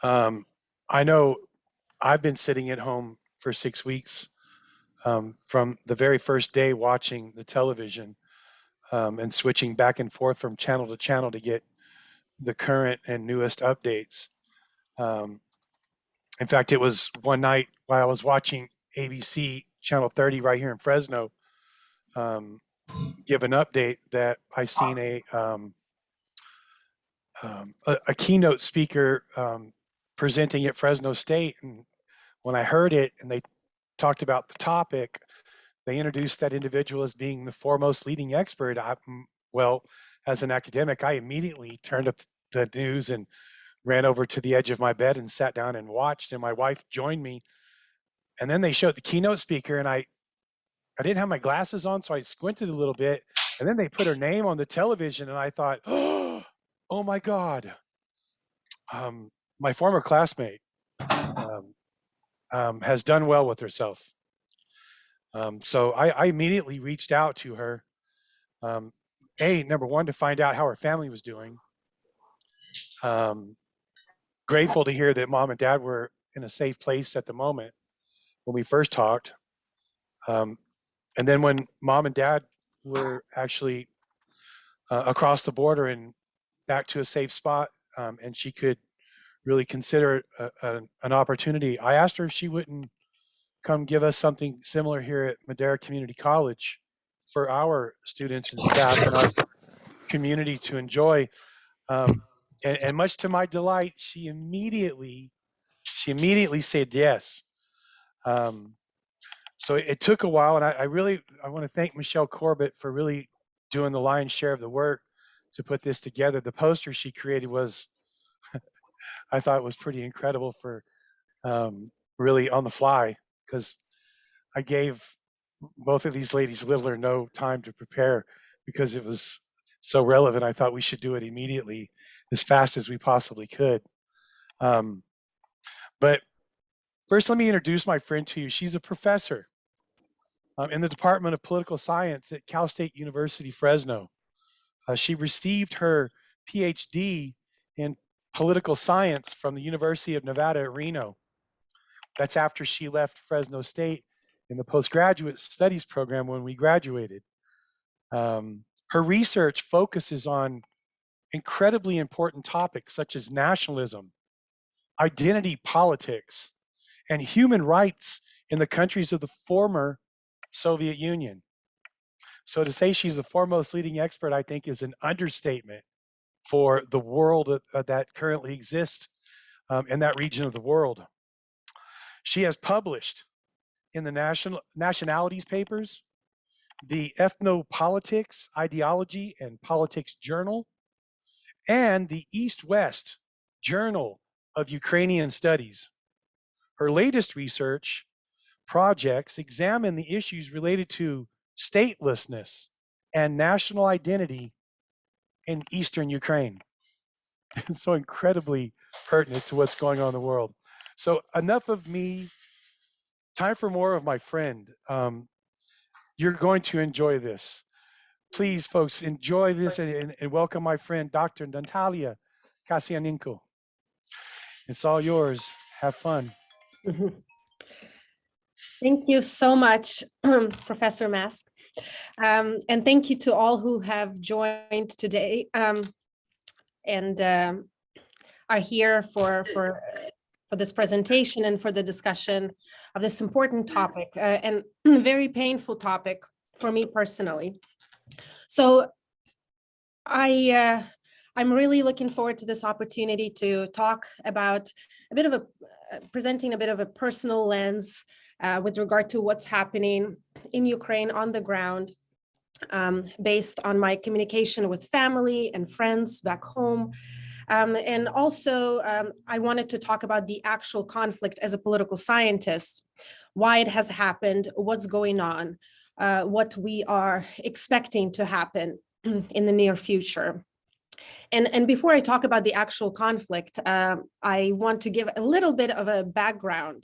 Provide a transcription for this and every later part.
I know I've been sitting at home for 6 weeks from the very first day watching the television and switching back and forth from channel to channel to get the current and newest updates. Um, in fact, it was one night while I was watching ABC Channel 30 right here in Fresno um, give an update that I seen a keynote speaker presenting at Fresno State, and when I heard it and they talked about the topic, they introduced that individual as being the foremost leading expert. Well, as an academic, I immediately turned up the news and ran over to the edge of my bed and sat down and watched, and my wife joined me. And then they showed the keynote speaker, and I didn't have my glasses on, so I squinted a little bit. And then they put her name on the television, and I thought, oh my God, my former classmate um, has done well with herself. So I immediately reached out to her. Number one, to find out how her family was doing. Grateful to hear that mom and dad were in a safe place at the moment when we first talked. And then when mom and dad were actually across the border and back to a safe spot, and she could really consider an opportunity, I asked her if she wouldn't come give us something similar here at Madera Community College for our students and staff and our community to enjoy. And much to my delight, she immediately said yes. So it took a while, and I want to thank Michelle Corbett for really doing the lion's share of the work to put this together. The poster she created was, I thought it was pretty incredible for really on the fly, because I gave both of these ladies little or no time to prepare because it was so relevant. I thought we should do it immediately, as fast as we possibly could. But first, let me introduce my friend to you. She's a professor in the Department of Political Science at Cal State University, Fresno. She received her PhD in political science from the University of Nevada at Reno. That's after she left Fresno State in the postgraduate studies program when we graduated. Her research focuses on incredibly important topics such as nationalism, identity politics, and human rights in the countries of the former Soviet Union. So to say she's the foremost leading expert, I think, is an understatement for the world that currently exists in that region of the world. She has published in the nationalities papers, the Ethnopolitics, Ideology, and Politics Journal, and the East-West Journal of Ukrainian Studies. Her latest research projects examine the issues related to statelessness and national identity in Eastern Ukraine. And so incredibly pertinent to what's going on in the world. So enough of me, time for more of my friend. You're going to enjoy this. Please, folks, enjoy this and welcome my friend, Dr. Nataliia Kasianenko. It's all yours. Have fun. Thank you so much, Professor Mask. And thank you to all who have joined today and are here for this presentation and for the discussion of this important topic and very painful topic for me personally. So I'm really looking forward to this opportunity to talk about presenting a bit of a personal lens with regard to what's happening in Ukraine on the ground, based on my communication with family and friends back home. And also, I wanted to talk about the actual conflict as a political scientist, why it has happened, what's going on, what we are expecting to happen in the near future. And before I talk about the actual conflict, I want to give a little bit of a background,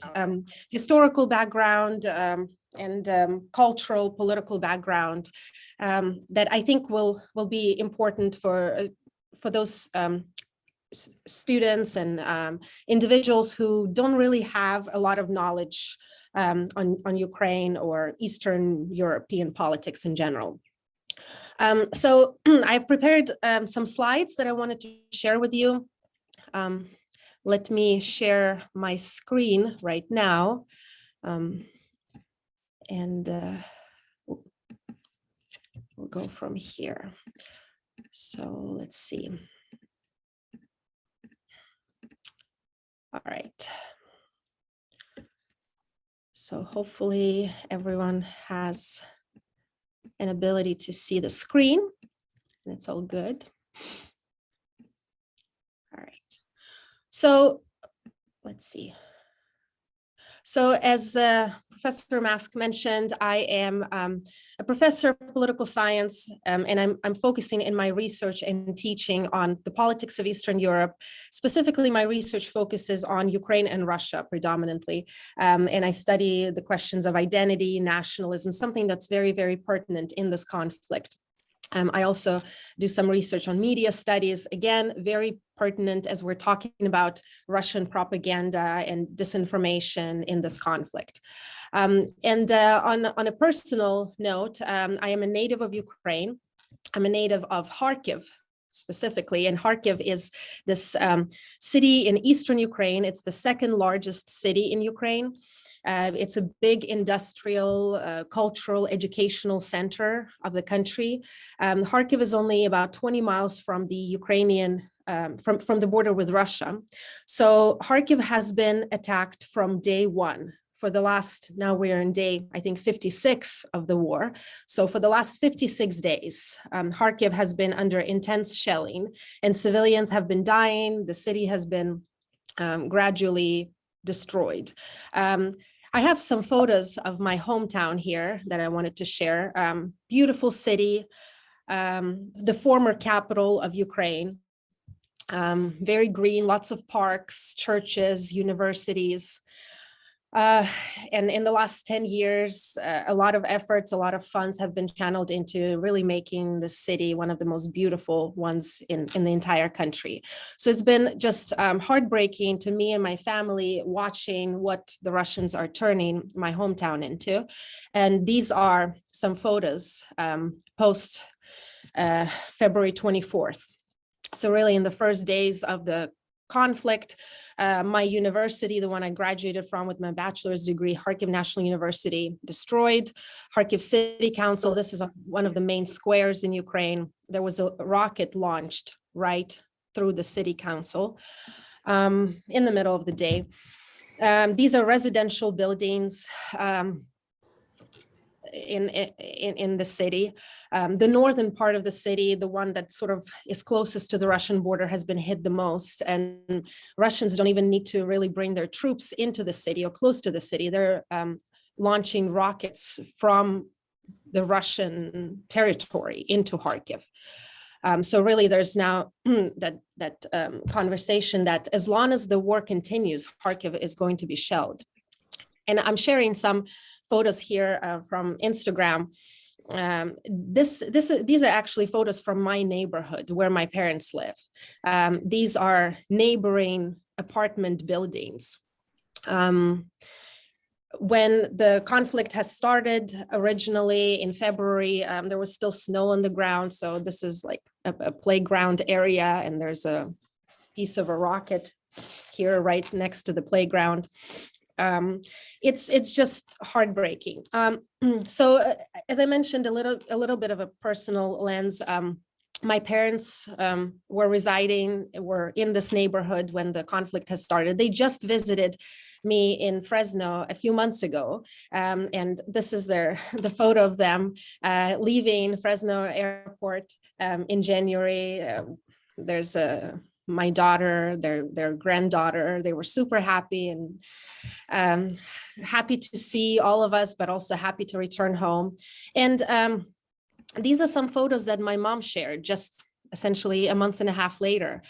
historical background, and cultural, political background that I think will be important for those students and individuals who don't really have a lot of knowledge on Ukraine or Eastern European politics in general. So I've prepared some slides that I wanted to share with you. Let me share my screen right now. And we'll go from here. So let's see. All right. So hopefully everyone has an ability to see the screen, and it's all good. All right. So let's see. So as Professor Mask mentioned, I am a professor of political science, and I'm focusing in my research and teaching on the politics of Eastern Europe. Specifically, my research focuses on Ukraine and Russia predominantly, and I study the questions of identity, nationalism, something that's very, very pertinent in this conflict. I also do some research on media studies, again, very pertinent as we're talking about Russian propaganda and disinformation in this conflict. On a personal note, I am a native of Ukraine. I'm a native of Kharkiv, specifically, and Kharkiv is this city in Eastern Ukraine. It's the second largest city in Ukraine. It's a big industrial, cultural, educational center of the country. Kharkiv is only about 20 miles from the Ukrainian, from the border with Russia. So Kharkiv has been attacked from day one. For the last, now we're in day, I think, 56 of the war. So for the last 56 days, Kharkiv has been under intense shelling and civilians have been dying. The city has been gradually destroyed. I have some photos of my hometown here that I wanted to share. Beautiful city, the former capital of Ukraine. Very green, lots of parks, churches, universities. And in the last 10 years, a lot of efforts, a lot of funds have been channeled into really making the city one of the most beautiful ones in the entire country. So it's been just heartbreaking to me and my family watching what the Russians are turning my hometown into. And these are some photos post February 24th. So really in the first days of the conflict, my university, the one I graduated from with my bachelor's degree, Kharkiv National University, destroyed. Kharkiv City Council, this is one of the main squares in Ukraine. There was a rocket launched right through the city council in the middle of the day. These are residential buildings in the city. The northern part of the city, the one that sort of is closest to the Russian border, has been hit the most, and Russians don't even need to really bring their troops into the city or close to the city. They're launching rockets from the Russian territory into Kharkiv. So really there's now that conversation that as long as the war continues, Kharkiv is going to be shelled. And I'm sharing some photos here from Instagram. These are actually photos from my neighborhood where my parents live. These are neighboring apartment buildings. When the conflict has started originally in February, there was still snow on the ground. So this is like a playground area, and there's a piece of a rocket here right next to the playground. It's just heartbreaking. So as I mentioned, a little bit of a personal lens. My parents were in this neighborhood when the conflict has started. They just visited me in Fresno a few months ago, and this is the photo of them leaving Fresno airport in January. There's my daughter, their granddaughter. They were super happy and happy to see all of us, but also happy to return home. And these are some photos that my mom shared just essentially a month and a half later.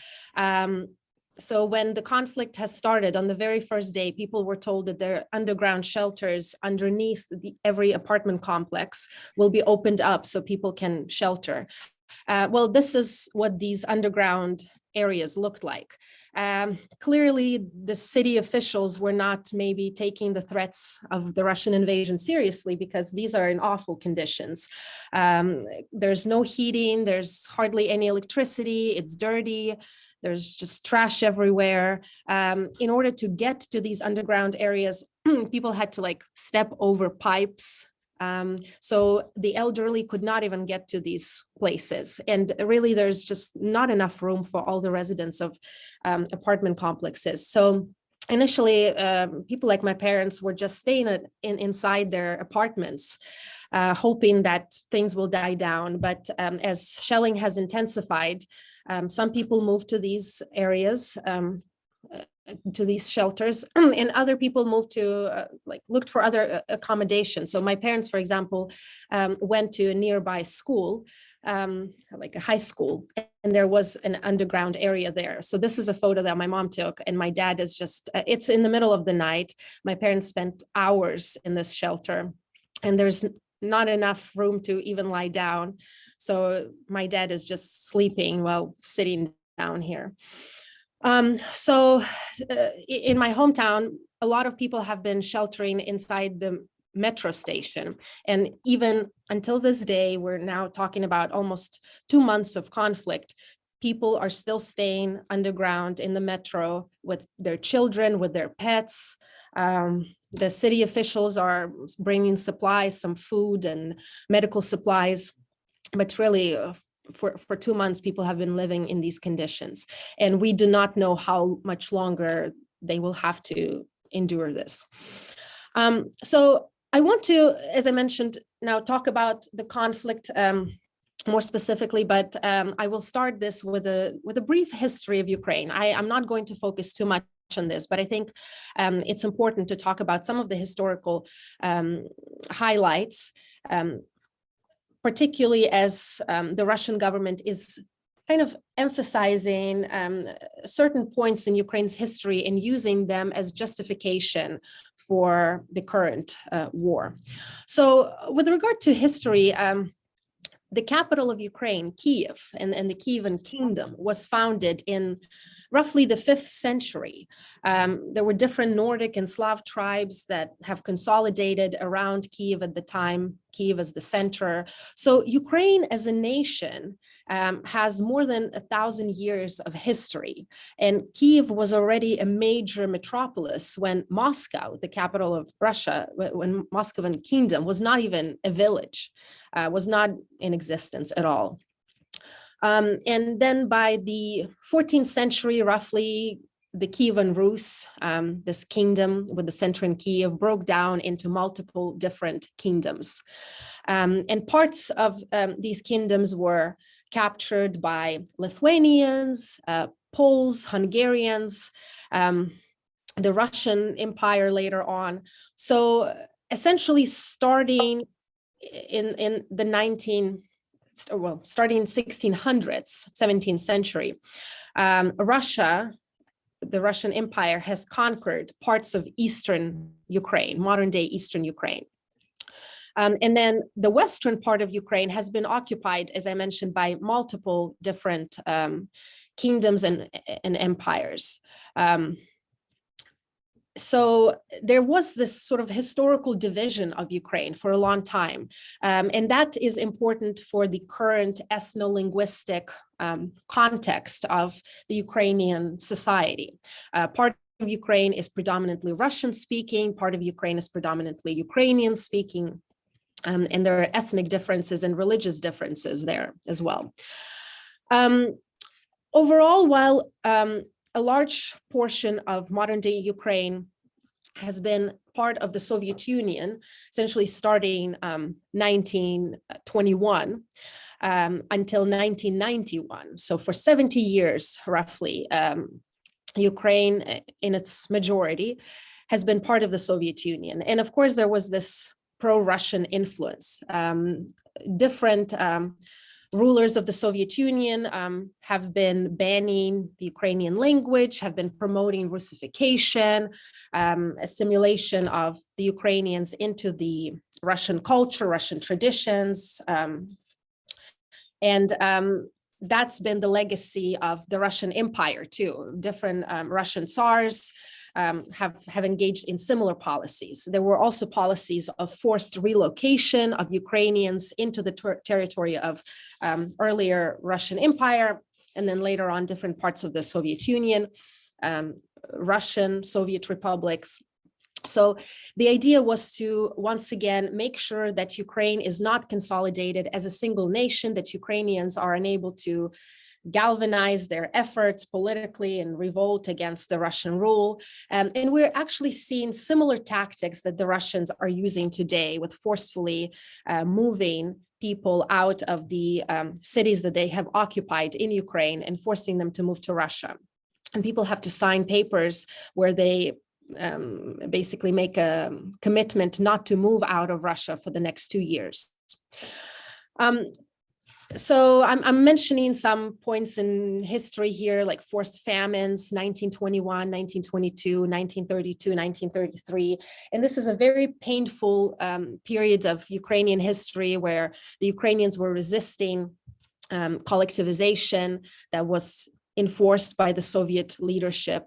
So when the conflict has started, on the very first day, people were told that their underground shelters underneath every apartment complex will be opened up so people can shelter. Well, this is what these underground areas looked like. Clearly, the city officials were not maybe taking the threats of the Russian invasion seriously, because these are in awful conditions. There's no heating, there's hardly any electricity, it's dirty, there's just trash everywhere. In order to get to these underground areas, people had to like step over pipes. So the elderly could not even get to these places. And really, there's just not enough room for all the residents of apartment complexes. So initially, people like my parents were just staying inside their apartments, hoping that things will die down. But as shelling has intensified, some people moved to these areas, to these shelters, and other people moved to looked for other accommodations. So my parents, for example, went to a nearby school, like a high school, and there was an underground area there. So this is a photo that my mom took, and my dad is just, it's in the middle of the night. My parents spent hours in this shelter, and there's not enough room to even lie down. So my dad is just sleeping while sitting down here. So in my hometown, a lot of people have been sheltering inside the metro station. And even until this day, we're now talking about almost 2 months of conflict. People are still staying underground in the metro with their children, with their pets. The city officials are bringing supplies, some food and medical supplies, but really for 2 months, people have been living in these conditions, and we do not know how much longer they will have to endure this. So I want to, as I mentioned, now talk about the conflict more specifically, but I will start this with a brief history of Ukraine. I'm not going to focus too much on this, but I think it's important to talk about some of the historical highlights, particularly as the Russian government is kind of emphasizing certain points in Ukraine's history and using them as justification for the current war. So with regard to history, the capital of Ukraine, Kyiv, and the Kievan kingdom was founded in roughly the 5th century. There were different Nordic and Slav tribes that have consolidated around Kyiv at the time, Kyiv as the center. So Ukraine as a nation has more than 1,000 years of history. And Kyiv was already a major metropolis when Moscow, the capital of Russia, when Muscovan kingdom was not even a village, was not in existence at all. And then by the 14th century, roughly, the Kievan Rus, this kingdom with the center in Kyiv, broke down into multiple different kingdoms. And parts of these kingdoms were captured by Lithuanians, Poles, Hungarians, the Russian Empire later on. So essentially starting in the starting 1600s, 17th century, Russia, the Russian Empire, has conquered parts of Eastern Ukraine, modern day Eastern Ukraine. And then the western part of Ukraine has been occupied, as I mentioned, by multiple different kingdoms and empires. So there was this sort of historical division of Ukraine for a long time. And that is important for the current ethno-linguistic context of the Ukrainian society. Part of Ukraine is predominantly Russian speaking, part of Ukraine is predominantly Ukrainian speaking, and there are ethnic differences and religious differences there as well. Overall, while a large portion of modern day Ukraine has been part of the Soviet Union, essentially starting 1921 until 1991. So for 70 years, roughly, Ukraine in its majority has been part of the Soviet Union. And of course, there was this pro-Russian influence. Different rulers of the Soviet Union have been banning the Ukrainian language, have been promoting Russification, assimilation of the Ukrainians into the Russian culture, Russian traditions. And that's been the legacy of the Russian Empire too. Different Russian Tsars have engaged in similar policies. There were also policies of forced relocation of Ukrainians into the territory of earlier Russian Empire, and then later on different parts of the Soviet Union, Russian Soviet republics. So the idea was to once again make sure that Ukraine is not consolidated as a single nation, that Ukrainians are unable to galvanize their efforts politically and revolt against the Russian rule. And we're actually seeing similar tactics that the Russians are using today, with forcefully moving people out of the cities that they have occupied in Ukraine and forcing them to move to Russia. And people have to sign papers where they basically make a commitment not to move out of Russia for the next 2 years. So I'm mentioning some points in history here, like forced famines, 1921, 1922, 1932, 1933. And this is a very painful period of Ukrainian history where the Ukrainians were resisting collectivization that was enforced by the Soviet leadership.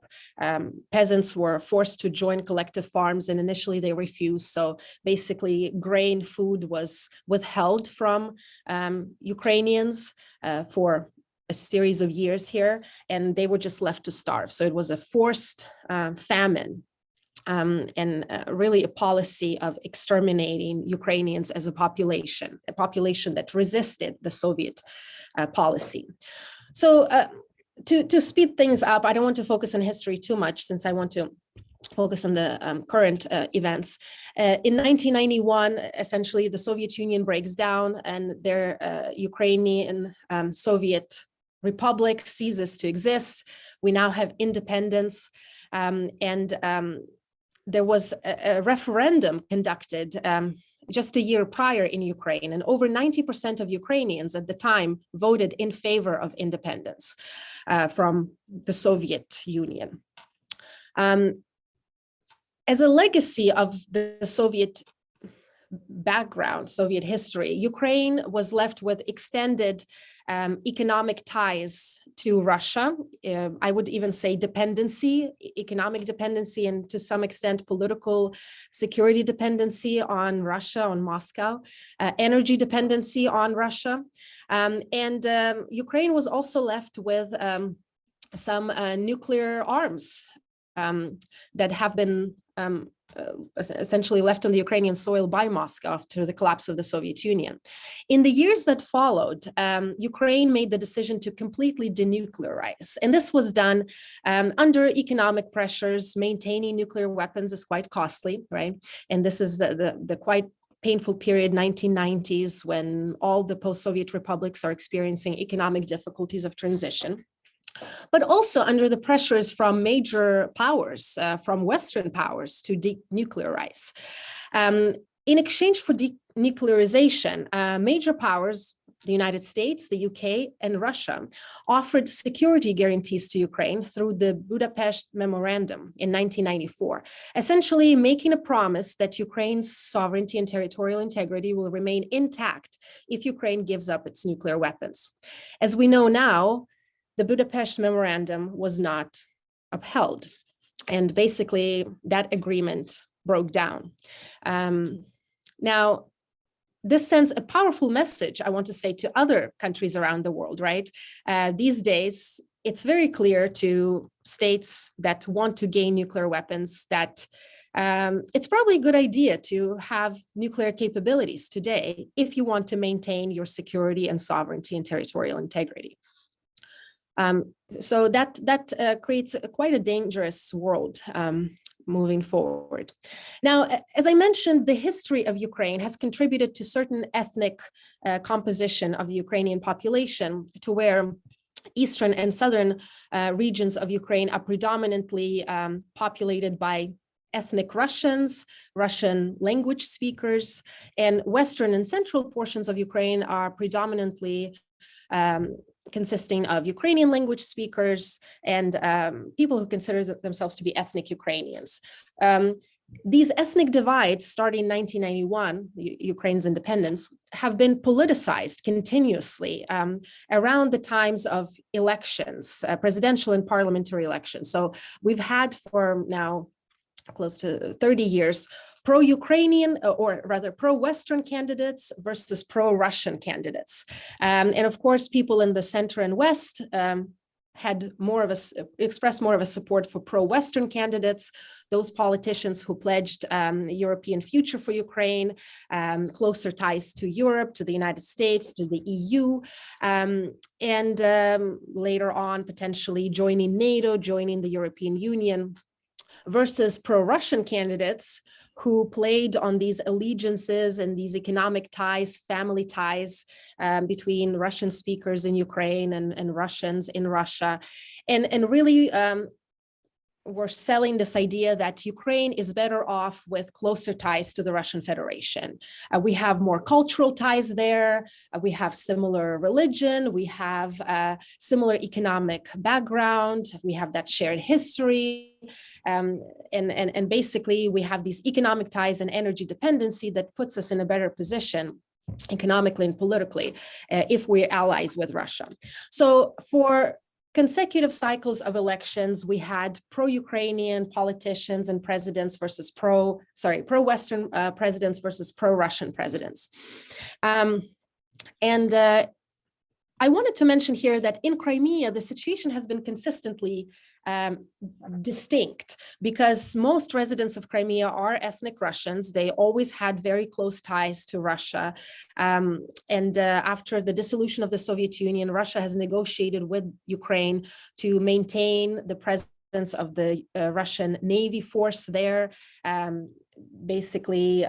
Peasants were forced to join collective farms, and initially they refused. So basically grain, food was withheld from Ukrainians for a series of years here, and they were just left to starve. So it was a forced famine. And really a policy of exterminating Ukrainians as a population that resisted the Soviet policy. So to speed things up, I don't want to focus on history too much, since I want to focus on the current events. In 1991, essentially, the Soviet Union breaks down and their Ukrainian Soviet Republic ceases to exist. We now have independence, and there was a referendum conducted just a year prior in Ukraine, and over 90% of Ukrainians at the time voted in favor of independence from the Soviet Union. As a legacy of the Soviet background, Soviet history, Ukraine was left with extended economic ties to Russia. I would even say economic dependency, and to some extent political security dependency on Russia, on Moscow, energy dependency on Russia. And Ukraine was also left with some nuclear arms that have been essentially left on the Ukrainian soil by Moscow after the collapse of the Soviet Union. In the years that followed, Ukraine made the decision to completely denuclearize. And this was done under economic pressures. Maintaining nuclear weapons is quite costly, right? And this is the quite painful period, 1990s, when all the post-Soviet republics are experiencing economic difficulties of transition. But also under the pressures from major powers, from Western powers, to denuclearize. In exchange for denuclearization, major powers, the United States, the UK, and Russia, offered security guarantees to Ukraine through the Budapest Memorandum in 1994, essentially making a promise that Ukraine's sovereignty and territorial integrity will remain intact if Ukraine gives up its nuclear weapons. As we know now, the Budapest Memorandum was not upheld, and basically that agreement broke down. Now, this sends a powerful message, I want to say, to other countries around the world, right? These days, it's very clear to states that want to gain nuclear weapons that it's probably a good idea to have nuclear capabilities today if you want to maintain your security and sovereignty and territorial integrity. So that creates quite a dangerous world moving forward. Now, as I mentioned, the history of Ukraine has contributed to certain ethnic composition of the Ukrainian population, to where eastern and southern regions of Ukraine are predominantly populated by ethnic Russians, Russian language speakers, and western and central portions of Ukraine are predominantly consisting of Ukrainian language speakers and people who consider themselves to be ethnic Ukrainians. these ethnic divides, starting in 1991, Ukraine's independence, have been politicized continuously around the times of elections, presidential and parliamentary elections. So we've had for now close to 30 years, pro-Ukrainian, or rather pro-Western candidates versus pro-Russian candidates. And of course, people in the center and West had expressed more of a support for pro-Western candidates, those politicians who pledged European future for Ukraine, closer ties to Europe, to the United States, to the EU, and later on potentially joining NATO, joining the European Union, versus pro-Russian candidates who played on these allegiances and these economic ties, family ties between Russian speakers in Ukraine and Russians in Russia, and really were selling this idea that Ukraine is better off with closer ties to the Russian Federation. We have more cultural ties there. We have similar religion. We have similar economic background. We have that shared history. And basically, we have these economic ties and energy dependency that puts us in a better position economically and politically if we're allies with Russia. So for consecutive cycles of elections, we had pro-Ukrainian politicians and presidents versus pro-Western presidents versus pro-Russian presidents. I wanted to mention here that in Crimea, the situation has been consistently distinct because most residents of Crimea are ethnic Russians. They always had very close ties to Russia. After the dissolution of the Soviet Union, Russia has negotiated with Ukraine to maintain the presence of the Russian Navy force there. Basically,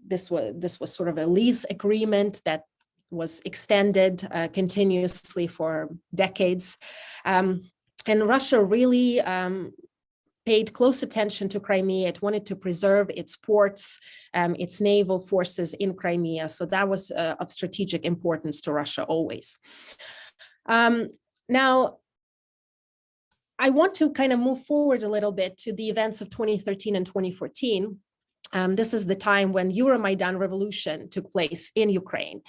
this was sort of a lease agreement that was extended continuously for decades. And Russia really paid close attention to Crimea. It wanted to preserve its ports, its naval forces in Crimea. So that was of strategic importance to Russia always. Now, I want to kind of move forward a little bit to the events of 2013 and 2014. This is the time when Euromaidan revolution took place in Ukraine.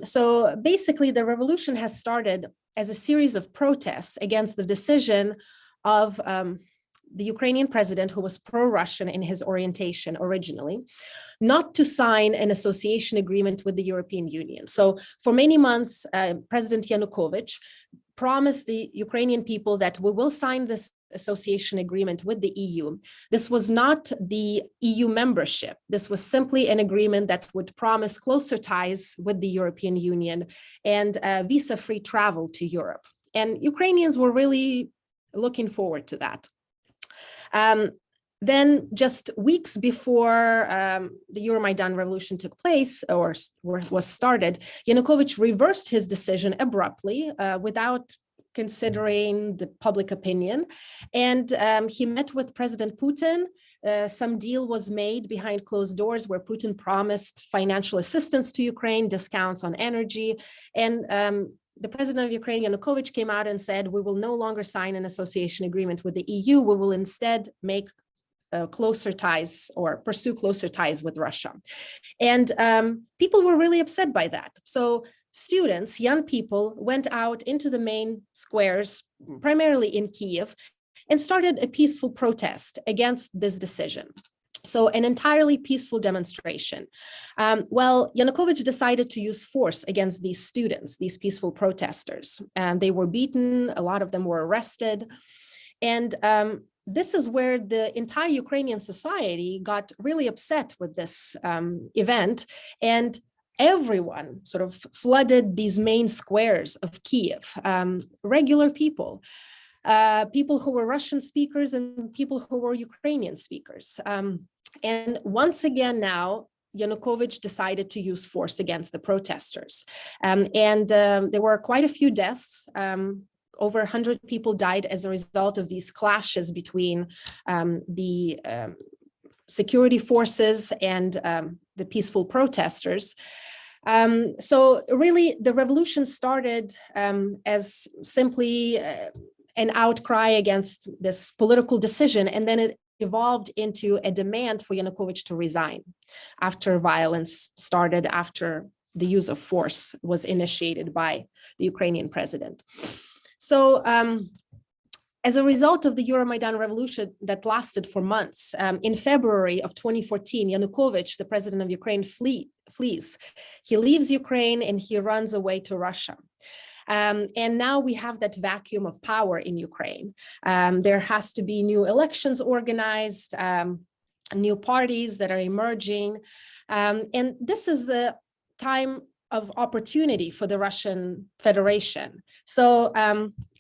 So basically, the revolution has started as a series of protests against the decision of the Ukrainian president, who was pro-Russian in his orientation originally, not to sign an association agreement with the European Union. So for many months, President Yanukovych promised the Ukrainian people that we will sign this association agreement with the EU. This was not the EU membership. This was simply an agreement that would promise closer ties with the European Union and visa-free travel to Europe. And Ukrainians were really looking forward to that. Then just weeks before the Euromaidan revolution took place or was started, Yanukovych reversed his decision abruptly without considering the public opinion. And he met with President Putin. Some deal was made behind closed doors where Putin promised financial assistance to Ukraine, discounts on energy. And the president of Ukraine, Yanukovych, came out and said, we will no longer sign an association agreement with the EU. We will instead make closer ties or pursue closer ties with Russia. And people were really upset by that. So students, young people, went out into the main squares, primarily in Kyiv, and started a peaceful protest against this decision. So an entirely peaceful demonstration. Well, Yanukovych decided to use force against these students, these peaceful protesters. They were beaten, a lot of them were arrested. And this is where the entire Ukrainian society got really upset with this event, and everyone sort of flooded these main squares of Kyiv, regular people, people who were Russian speakers and people who were Ukrainian speakers. And once again now, Yanukovych decided to use force against the protesters. There were quite a few deaths. Over 100 people died as a result of these clashes between the security forces and the peaceful protesters. So really, the revolution started as simply an outcry against this political decision, and then it evolved into a demand for Yanukovych to resign after violence started, after the use of force was initiated by the Ukrainian president. So as a result of the Euromaidan revolution that lasted for months, in February of 2014, Yanukovych, the president of Ukraine, flees. He leaves Ukraine and he runs away to Russia. And now we have that vacuum of power in Ukraine. There has to be new elections organized, new parties that are emerging. And this is the time of opportunity for the Russian Federation. So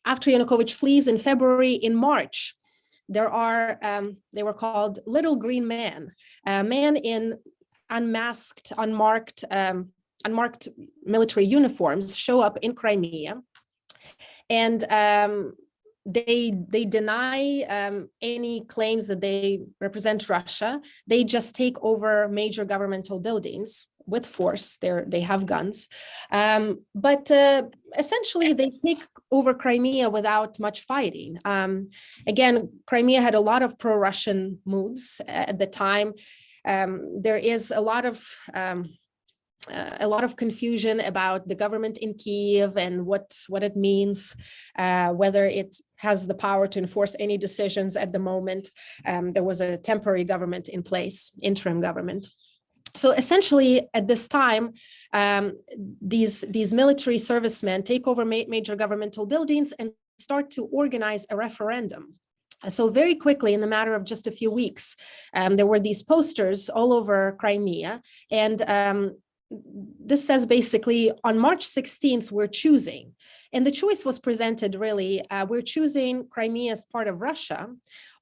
after Yanukovych flees in February, in March, there are, they were called Little Green Men, men in unmasked, unmarked military uniforms show up in Crimea, and they deny any claims that they represent Russia. They just take over major governmental buildings with force. They have guns, but essentially they take over Crimea without much fighting. Again, Crimea had a lot of pro-Russian moods at the time. There is a lot of confusion about the government in Kyiv and what it means, whether it has the power to enforce any decisions at the moment. There was a temporary government in place, interim government. So essentially, at this time, these military servicemen take over major governmental buildings and start to organize a referendum. So very quickly, in the matter of just a few weeks, there were these posters all over Crimea, and this says basically, on March 16th, we're choosing. And the choice was presented really, we're choosing Crimea as part of Russia,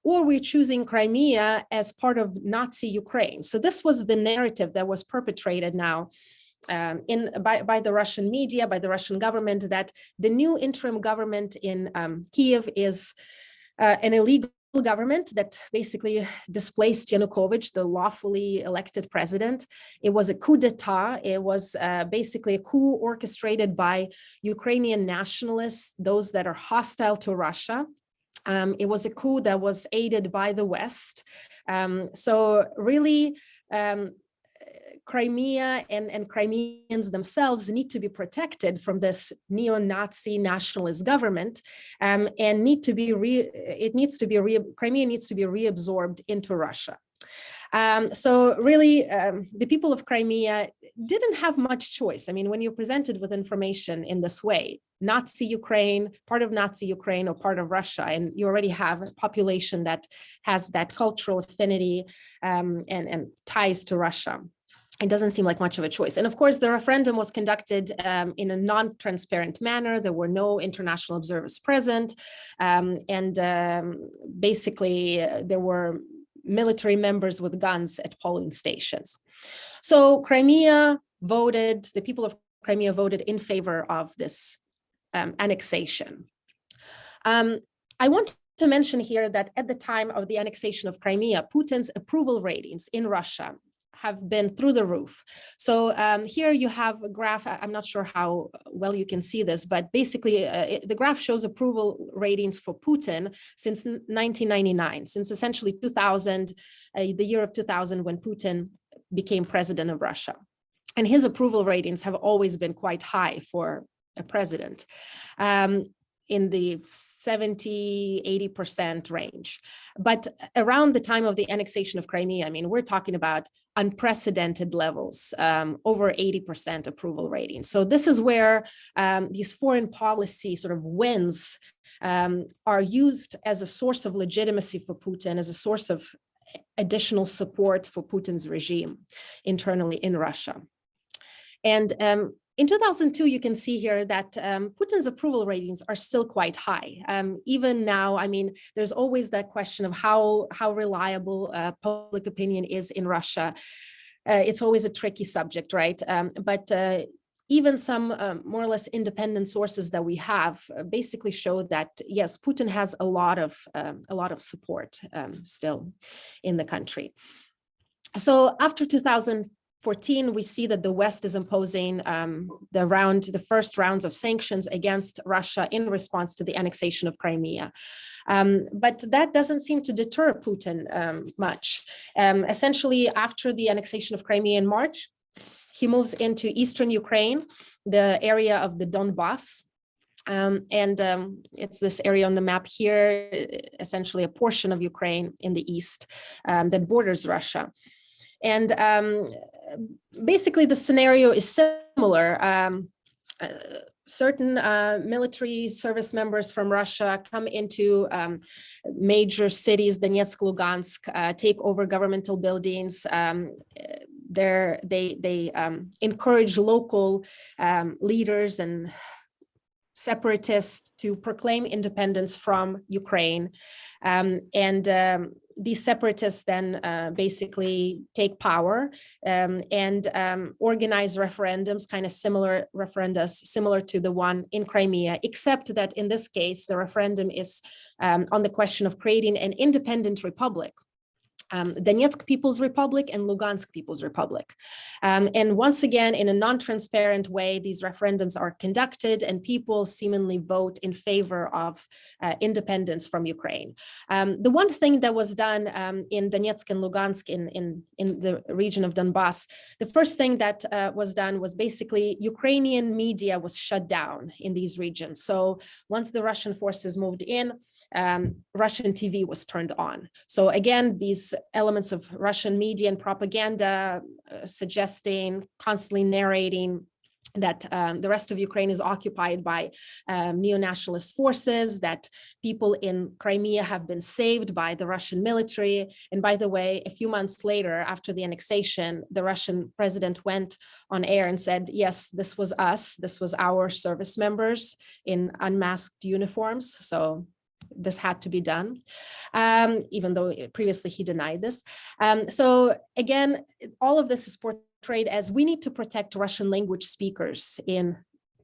or we're choosing Crimea as part of Nazi Ukraine. So this was the narrative that was perpetrated now by the Russian media, by the Russian government, that the new interim government in Kyiv is an illegal government that basically displaced Yanukovych, the lawfully elected president. It was a coup d'etat. It was basically a coup orchestrated by Ukrainian nationalists, those that are hostile to Russia. It was a coup that was aided by the West. So really, Crimea and Crimeans themselves need to be protected from this neo-Nazi nationalist government, and Crimea needs to be reabsorbed into Russia. So really, the people of Crimea didn't have much choice. I mean, when you're presented with information in this way, Nazi Ukraine, part of Nazi Ukraine, or part of Russia, and you already have a population that has that cultural affinity and ties to Russia, it doesn't seem like much of a choice. And of course, the referendum was conducted in a non-transparent manner. There were no international observers present. Basically, there were military members with guns at polling stations. So the people of Crimea voted in favor of this annexation. I want to mention here that at the time of the annexation of Crimea, Putin's approval ratings in Russia have been through the roof. So here you have a graph. I'm not sure how well you can see this, but basically the graph shows approval ratings for Putin since 1999, since essentially 2000, the year of 2000, when Putin became president of Russia. And his approval ratings have always been quite high for a president, in the 70–80% range. But around the time of the annexation of Crimea, I mean, we're talking about unprecedented levels, over 80% approval rating. So this is where these foreign policy sort of wins are used as a source of legitimacy for Putin, as a source of additional support for Putin's regime internally in Russia. And in 2002, you can see here that Putin's approval ratings are still quite high. Even now, I mean, there's always that question of how reliable public opinion is in Russia. It's always a tricky subject, right? But even some more or less independent sources that we have basically show that, yes, Putin has a lot of support still in the country. So after 2000, 2014, we see that the West is imposing the first rounds of sanctions against Russia in response to the annexation of Crimea. But that doesn't seem to deter Putin much. Essentially, after the annexation of Crimea in March, he moves into eastern Ukraine, the area of the Donbass. It's this area on the map here, essentially a portion of Ukraine in the east that borders Russia. And basically, the scenario is similar. Certain military service members from Russia come into major cities, Donetsk, Lugansk, take over governmental buildings. They encourage local leaders and separatists to proclaim independence from Ukraine. These separatists then basically take power and organize referendums, kind of similar to the one in Crimea, except that in this case, the referendum is on the question of creating an independent republic. Donetsk People's Republic and Lugansk People's Republic. And once again, in a non-transparent way, these referendums are conducted and people seemingly vote in favor of independence from Ukraine. The one thing that was done in Donetsk and Lugansk in the region of Donbass, the first thing that was done was basically Ukrainian media was shut down in these regions. So once the Russian forces moved in, Russian TV was turned on. So again, these elements of Russian media and propaganda suggesting, constantly narrating that the rest of Ukraine is occupied by neo-nationalist forces, that people in Crimea have been saved by the Russian military. And by the way, a few months later, after the annexation, the Russian president went on air and said, yes, this was us, this was our service members in unmasked uniforms. So this had to be done, even though previously he denied this. So again, all of this is portrayed as we need to protect Russian language speakers in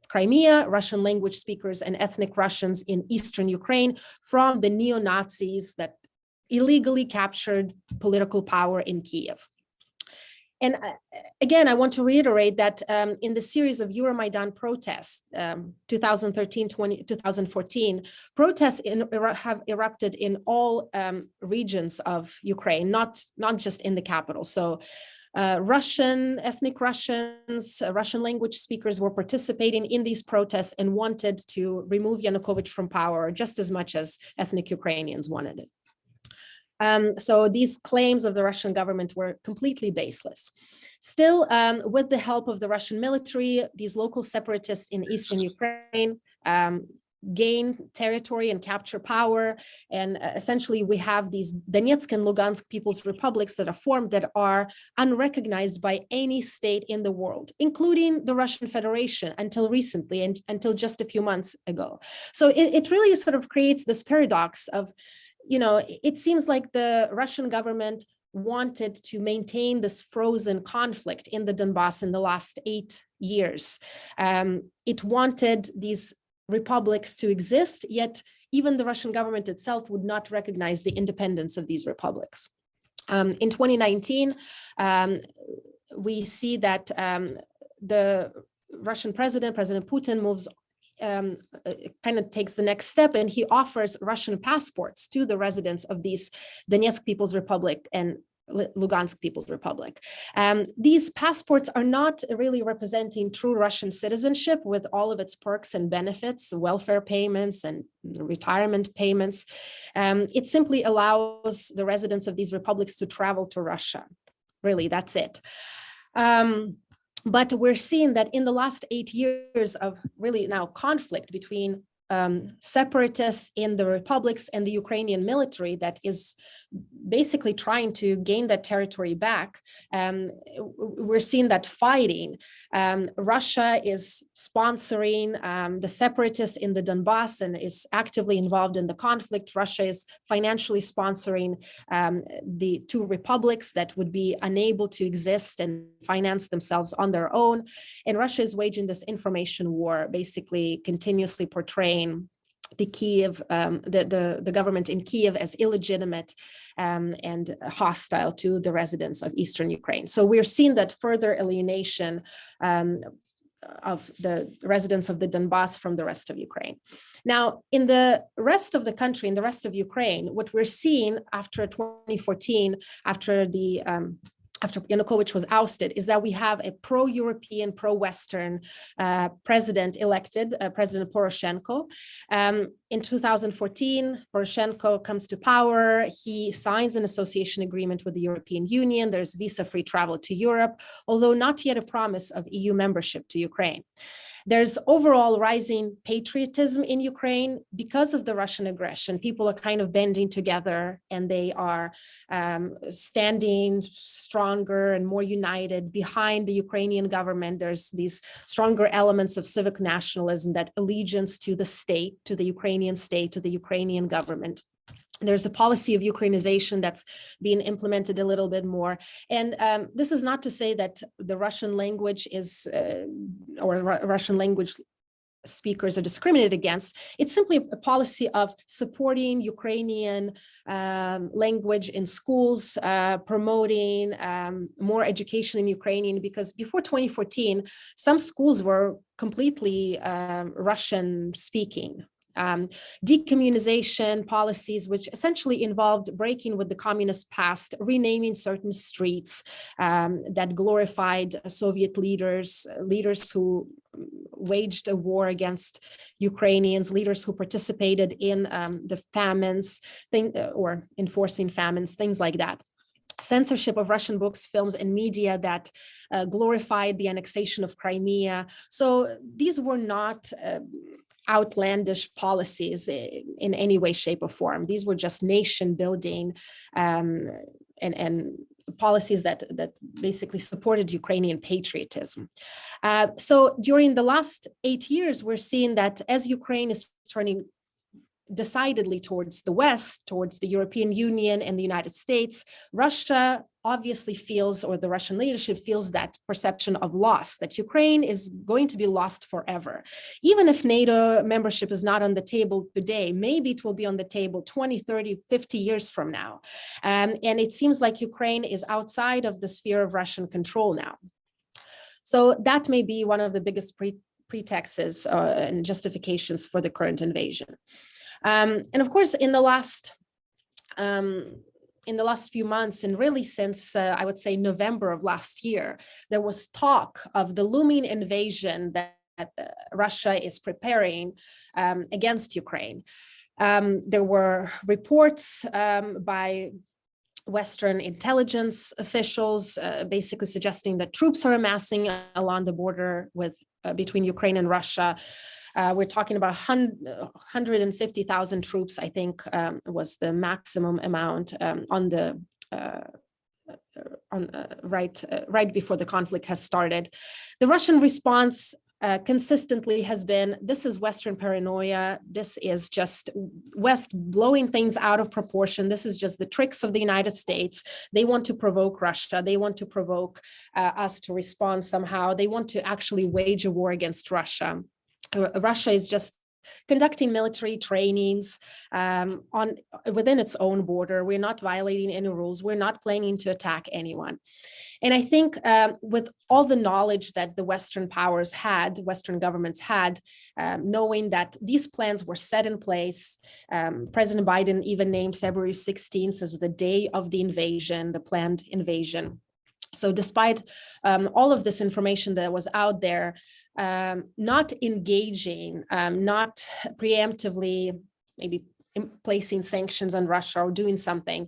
Crimea, Russian language speakers and ethnic Russians in Eastern Ukraine from the neo-Nazis that illegally captured political power in Kyiv. And again, I want to reiterate that in the series of Euromaidan protests, 2013-2014, protests have erupted in all regions of Ukraine, not just in the capital. So Russian, ethnic Russians, Russian language speakers were participating in these protests and wanted to remove Yanukovych from power just as much as ethnic Ukrainians wanted it. So these claims of the Russian government were completely baseless. Still, with the help of the Russian military, these local separatists in Eastern Ukraine gain territory and capture power. And essentially, we have these Donetsk and Lugansk People's Republics that are formed that are unrecognized by any state in the world, including the Russian Federation until recently and until just a few months ago. So it really sort of creates this paradox of, you know, it seems like the Russian government wanted to maintain this frozen conflict in the Donbass in the last 8 years. It wanted these republics to exist, yet even the Russian government itself would not recognize the independence of these republics. In 2019, we see that the Russian President Putin moves kind of takes the next step, and he offers Russian passports to the residents of these Donetsk People's Republic and Lugansk People's Republic. These passports are not really representing true Russian citizenship with all of its perks and benefits, welfare payments and retirement payments. It simply allows the residents of these republics to travel to Russia. Really, that's it. But we're seeing that in the last 8 years of really now conflict between separatists in the republics and the Ukrainian military that is basically trying to gain that territory back, we're seeing that fighting. Russia is sponsoring the separatists in the Donbass and is actively involved in the conflict. Russia is financially sponsoring the two republics that would be unable to exist and finance themselves on their own. And Russia is waging this information war, basically continuously portraying the government in Kiev as illegitimate and hostile to the residents of Eastern Ukraine. So we're seeing that further alienation of the residents of the Donbass from the rest of Ukraine. Now, in the rest of the country, in the rest of Ukraine, what we're seeing after 2014, after Yanukovych was ousted, is that we have a pro-European, pro-Western president elected, President Poroshenko. In 2014, Poroshenko comes to power. He signs an association agreement with the European Union. There's visa-free travel to Europe, although not yet a promise of EU membership to Ukraine. There's overall rising patriotism in Ukraine because of the Russian aggression. People are kind of banding together and they are standing stronger and more united behind the Ukrainian government. There's these stronger elements of civic nationalism, that allegiance to the state, to the Ukrainian government. There's a policy of Ukrainization that's being implemented a little bit more. And this is not to say that the Russian language is, Russian language speakers are discriminated against. It's simply a policy of supporting Ukrainian language in schools, promoting more education in Ukrainian, because before 2014, some schools were completely Russian speaking. Decommunization policies, which essentially involved breaking with the communist past, renaming certain streets that glorified Soviet leaders who waged a war against Ukrainians, leaders who participated in the famines, or enforcing famines, things like that. Censorship of Russian books, films, and media that glorified the annexation of Crimea. So these were not outlandish policies in any way, shape, or form. These were just nation building and policies that basically supported Ukrainian patriotism. So during the last 8 years, we're seeing that as Ukraine is turning decidedly towards the West, towards the European Union and the United States, Russia obviously feels, or the Russian leadership feels, that perception of loss, that Ukraine is going to be lost forever. Even if NATO membership is not on the table today, maybe it will be on the table 20, 30, 50 years from now. And it seems like Ukraine is outside of the sphere of Russian control now. So that may be one of the biggest pretexts and justifications for the current invasion. And of course, in the last few months, and really since I would say November of last year, there was talk of the looming invasion that Russia is preparing against Ukraine. There were reports by Western intelligence officials basically suggesting that troops are amassing along the border between Ukraine and Russia. We're talking about 150,000 troops, I think, was the maximum amount right before the conflict has started. The Russian response consistently has been, this is Western paranoia. This is just West blowing things out of proportion. This is just the tricks of the United States. They want to provoke Russia. They want to provoke us to respond somehow. They want to actually wage a war against Russia. Russia is just conducting military trainings within its own border. We're not violating any rules. We're not planning to attack anyone. And I think with all the knowledge that the Western powers had, Western governments had, knowing that these plans were set in place, President Biden even named February 16th as the day of the invasion, the planned invasion. So despite all of this information that was out there, not engaging, not preemptively maybe placing sanctions on Russia or doing something,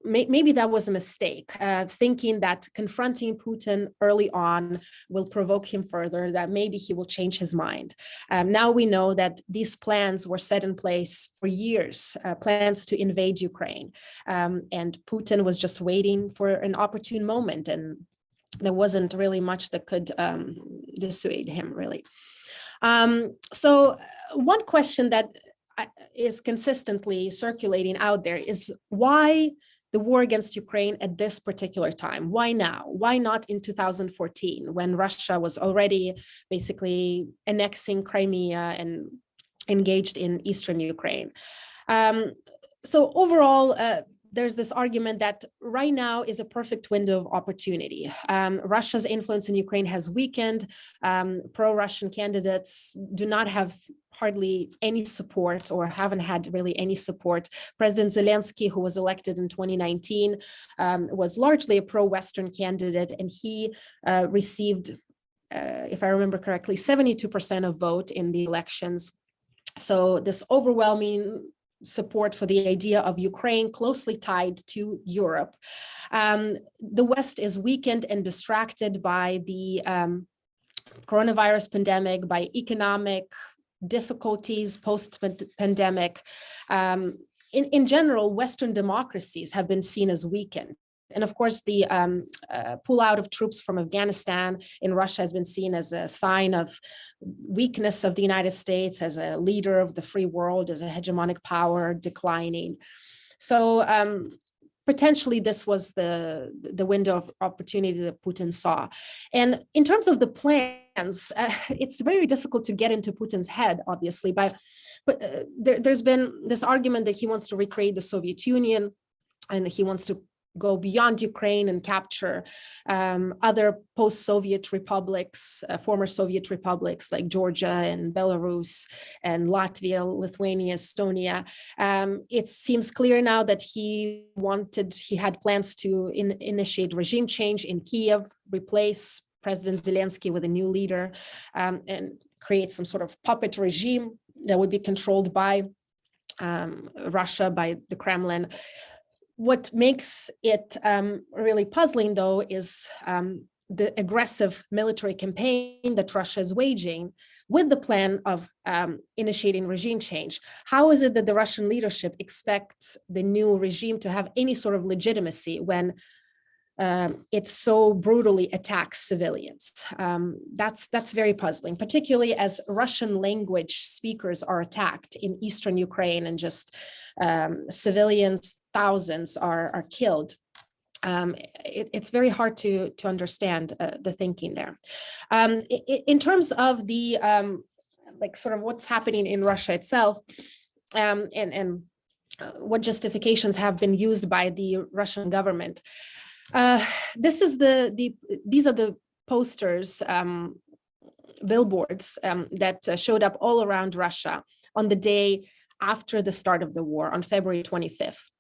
maybe that was a mistake, thinking that confronting Putin early on will provoke him further, that maybe he will change his mind. Now we know that these plans were set in place for years, plans to invade Ukraine, and Putin was just waiting for an opportune moment, and there wasn't really much that could dissuade him, really. So one question that is consistently circulating out there is why the war against Ukraine at this particular time? Why now? Why not in 2014, when Russia was already basically annexing Crimea and engaged in eastern Ukraine. So overall, there's this argument that right now is a perfect window of opportunity. Russia's influence in Ukraine has weakened. Pro-Russian candidates do not have hardly any support, or haven't had really any support. President Zelensky, who was elected in 2019, was largely a pro-Western candidate, and he received, if I remember correctly, 72% of vote in the elections. So this overwhelming support for the idea of Ukraine closely tied to Europe. The West is weakened and distracted by the coronavirus pandemic, by economic difficulties post-pandemic. In general, Western democracies have been seen as weakened. And of course, the pull out of troops from Afghanistan in Russia has been seen as a sign of weakness of the United States as a leader of the free world, as a hegemonic power declining. So potentially this was the window of opportunity that Putin saw. And in terms of the plans, it's very difficult to get into Putin's head, obviously, but there's been this argument that he wants to recreate the Soviet Union, and he wants to go beyond Ukraine and capture other post-Soviet republics, former Soviet republics like Georgia and Belarus and Latvia, Lithuania, Estonia. It seems clear now that he had plans to initiate regime change in Kiev, replace President Zelensky with a new leader, and create some sort of puppet regime that would be controlled by Russia, by the Kremlin. What makes it really puzzling, though, is the aggressive military campaign that Russia is waging with the plan of initiating regime change. How is it that the Russian leadership expects the new regime to have any sort of legitimacy when it so brutally attacks civilians? That's very puzzling, particularly as Russian language speakers are attacked in eastern Ukraine, and just civilians, thousands are killed. It's very hard to understand the thinking there. In terms of the like sort of what's happening in Russia itself, and what justifications have been used by the Russian government. These are the posters, billboards that showed up all around Russia on the day after the start of the war, on February 25th.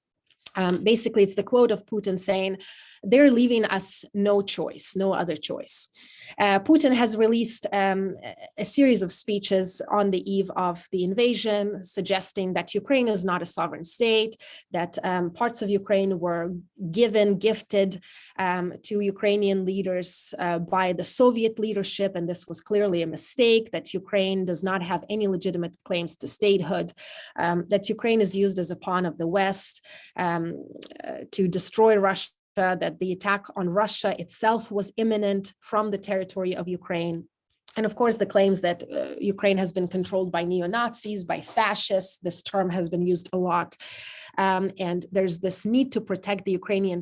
Basically, it's the quote of Putin saying, "They're leaving us no choice, no other choice." Putin has released a series of speeches on the eve of the invasion, suggesting that Ukraine is not a sovereign state, that parts of Ukraine were gifted to Ukrainian leaders by the Soviet leadership, and this was clearly a mistake, that Ukraine does not have any legitimate claims to statehood, that Ukraine is used as a pawn of the West to destroy Russia, that the attack on Russia itself was imminent from the territory of Ukraine. And of course, the claims that Ukraine has been controlled by neo-Nazis, by fascists. This term has been used a lot. And there's this need to protect the Ukrainian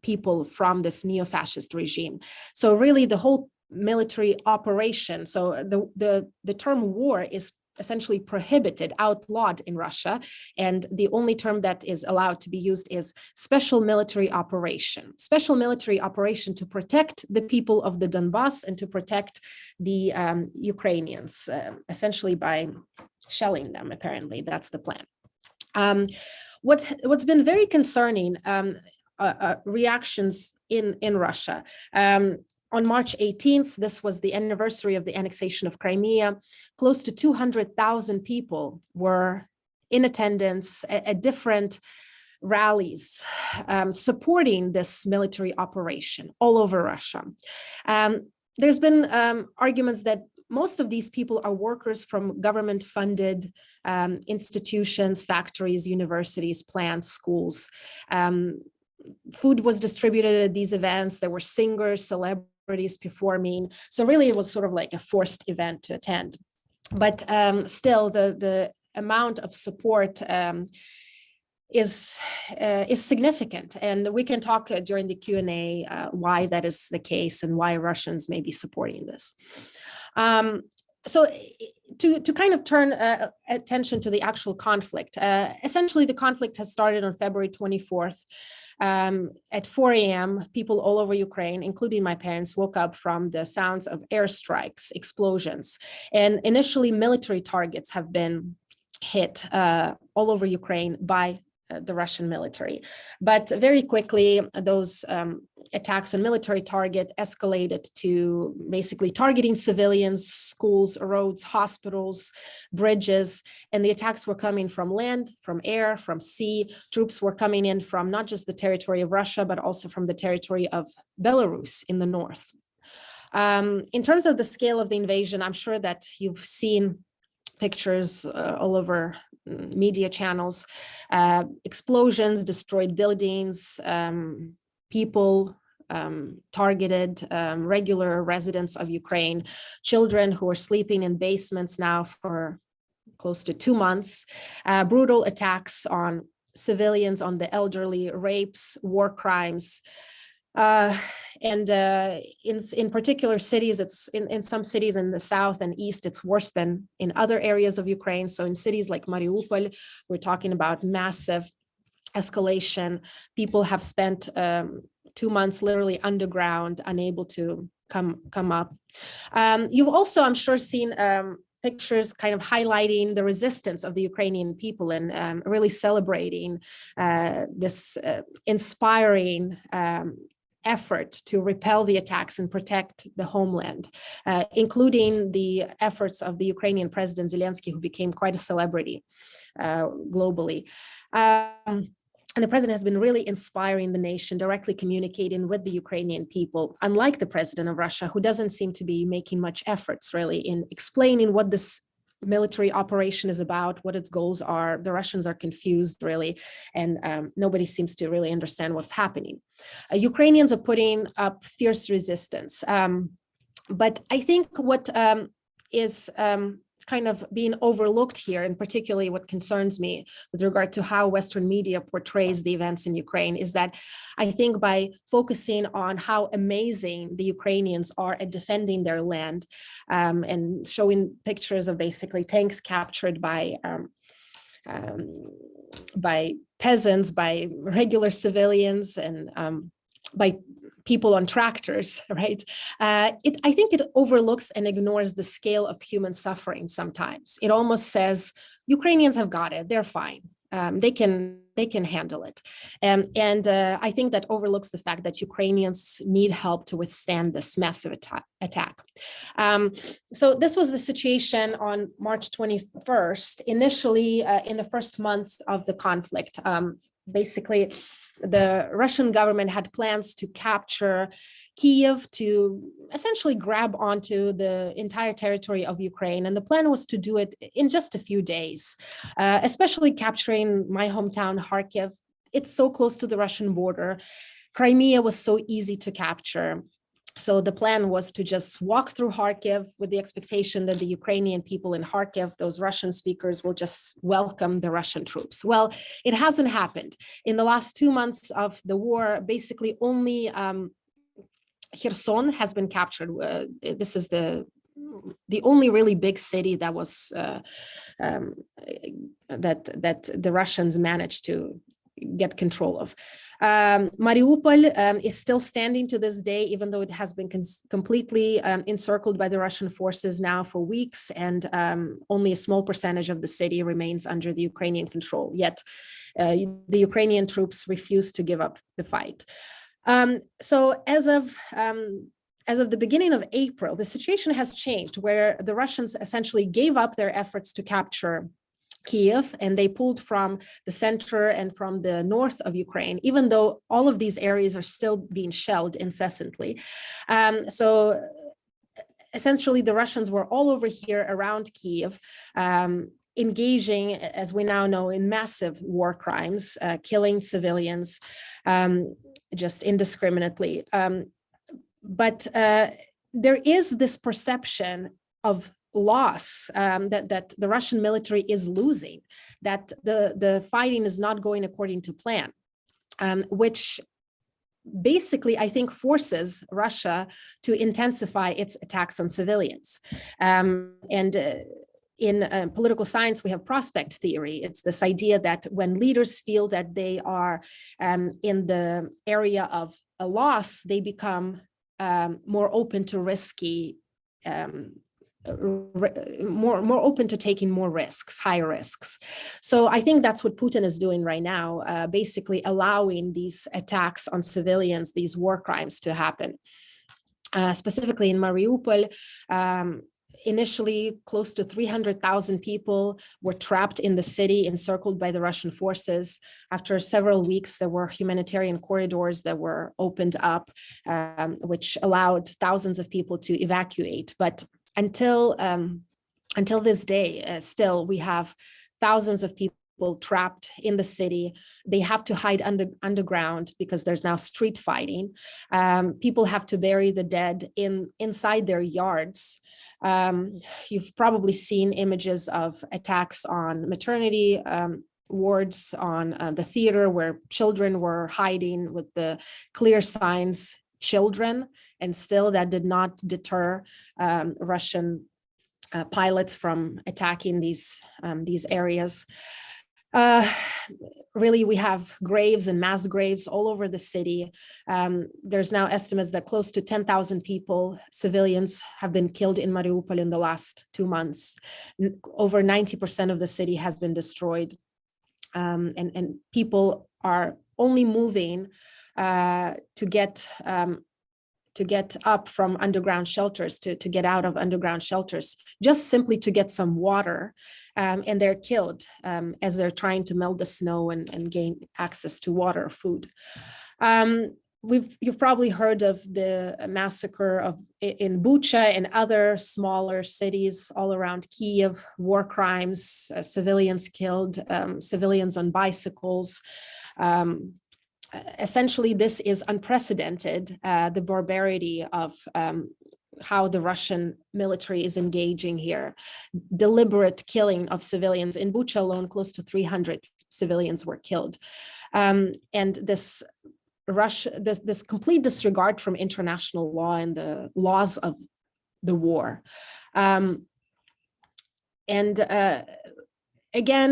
people from this neo-fascist regime. So really the whole military operation, so the term war is essentially prohibited, outlawed in Russia. And the only term that is allowed to be used is special military operation. Special military operation to protect the people of the Donbass and to protect the Ukrainians, essentially by shelling them, apparently. That's the plan. What's been very concerning reactions in Russia. On March 18th, this was the anniversary of the annexation of Crimea. Close to 200,000 people were in attendance at different rallies supporting this military operation all over Russia. There's been arguments that most of these people are workers from government-funded institutions, factories, universities, plants, schools. Food was distributed at these events. There were singers, celebrities performing. So really, it was sort of like a forced event to attend. But still, the amount of support is significant, and we can talk during the Q&A why that is the case and why Russians may be supporting this. to kind of turn attention to the actual conflict, essentially the conflict has started on February 24th. At 4 a.m., people all over Ukraine, including my parents, woke up from the sounds of airstrikes, explosions, and initially military targets have been hit all over Ukraine by the Russian military. But very quickly, those attacks on military target escalated to basically targeting civilians, schools, roads, hospitals, bridges, and the attacks were coming from land, from air, from sea. Troops were coming in from not just the territory of Russia, but also from the territory of Belarus in the north. In terms of the scale of the invasion, I'm sure that you've seen pictures all over media channels, explosions, destroyed buildings, people targeted, regular residents of Ukraine, children who are sleeping in basements now for close to 2 months, brutal attacks on civilians, on the elderly, rapes, war crimes. And in particular cities, it's in some cities in the south and east, it's worse than in other areas of Ukraine. So in cities like Mariupol, we're talking about massive escalation. People have spent 2 months literally underground, unable to come up. You've also, I'm sure, seen pictures kind of highlighting the resistance of the Ukrainian people and really celebrating this inspiring effort to repel the attacks and protect the homeland, including the efforts of the Ukrainian President Zelensky, who became quite a celebrity globally. And the president has been really inspiring the nation, directly communicating with the Ukrainian people, unlike the president of Russia, who doesn't seem to be making much efforts really in explaining what this military operation is about, what its goals are. The Russians are confused really, and nobody seems to really understand what's happening. Ukrainians are putting up fierce resistance. But I think what is kind of being overlooked here, and particularly what concerns me with regard to how Western media portrays the events in Ukraine, is that I think by focusing on how amazing the Ukrainians are at defending their land and showing pictures of basically tanks captured by peasants, by regular civilians, and by people on tractors, right? I think it overlooks and ignores the scale of human suffering sometimes. It almost says, Ukrainians have got it, they're fine. They can handle it. And I think that overlooks the fact that Ukrainians need help to withstand this massive attack. So this was the situation on March 21st. Initially, in the first months of the conflict, basically, the Russian government had plans to capture Kyiv, to essentially grab onto the entire territory of Ukraine. And the plan was to do it in just a few days, especially capturing my hometown, Kharkiv. It's so close to the Russian border. Crimea was so easy to capture. So the plan was to just walk through Kharkiv with the expectation that the Ukrainian people in Kharkiv, those Russian speakers, will just welcome the Russian troops. Well, it hasn't happened. In the last 2 months of the war, basically only Kherson has been captured. This is the only really big city that was that the Russians managed to get control of. Mariupol is still standing to this day, even though it has been completely encircled by the Russian forces now for weeks, and only a small percentage of the city remains under the Ukrainian control. Yet the Ukrainian troops refuse to give up the fight. So as of the beginning of April, the situation has changed, where the Russians essentially gave up their efforts to capture Kyiv, and they pulled from the center and from the north of Ukraine, even though all of these areas are still being shelled incessantly. So essentially, the Russians were all over here around Kyiv, engaging, as we now know, in massive war crimes, killing civilians just indiscriminately. But there is this perception of loss, that the Russian military is losing, that the fighting is not going according to plan, which basically, I think, forces Russia to intensify its attacks on civilians. In political science, we have prospect theory. It's this idea that when leaders feel that they are in the area of a loss, they become more open to risky, more open to taking more risks, higher risks. So I think that's what Putin is doing right now, basically allowing these attacks on civilians, these war crimes to happen. Specifically in Mariupol, initially, close to 300,000 people were trapped in the city, encircled by the Russian forces. After several weeks, there were humanitarian corridors that were opened up, which allowed thousands of people to evacuate. But until this day, still, we have thousands of people trapped in the city. They have to hide underground because there's now street fighting. People have to bury the dead inside their yards. You've probably seen images of attacks on maternity wards, on the theater where children were hiding with the clear signs, children, and still that did not deter Russian pilots from attacking these areas. Really, we have graves and mass graves all over the city. There's now estimates that close to 10,000 people, civilians, have been killed in Mariupol in the last 2 months. Over 90% of the city has been destroyed. And people are only moving to get up from underground shelters, to get out of underground shelters, just simply to get some water. And they're killed as they're trying to melt the snow and gain access to water or food. You've probably heard of the massacre in Bucha and other smaller cities all around Kyiv, war crimes, civilians killed, civilians on bicycles. Essentially, this is unprecedented, the barbarity of how the Russian military is engaging here. Deliberate killing of civilians. In Bucha alone, close to 300 civilians were killed. And this complete disregard from international law and the laws of the war. Again,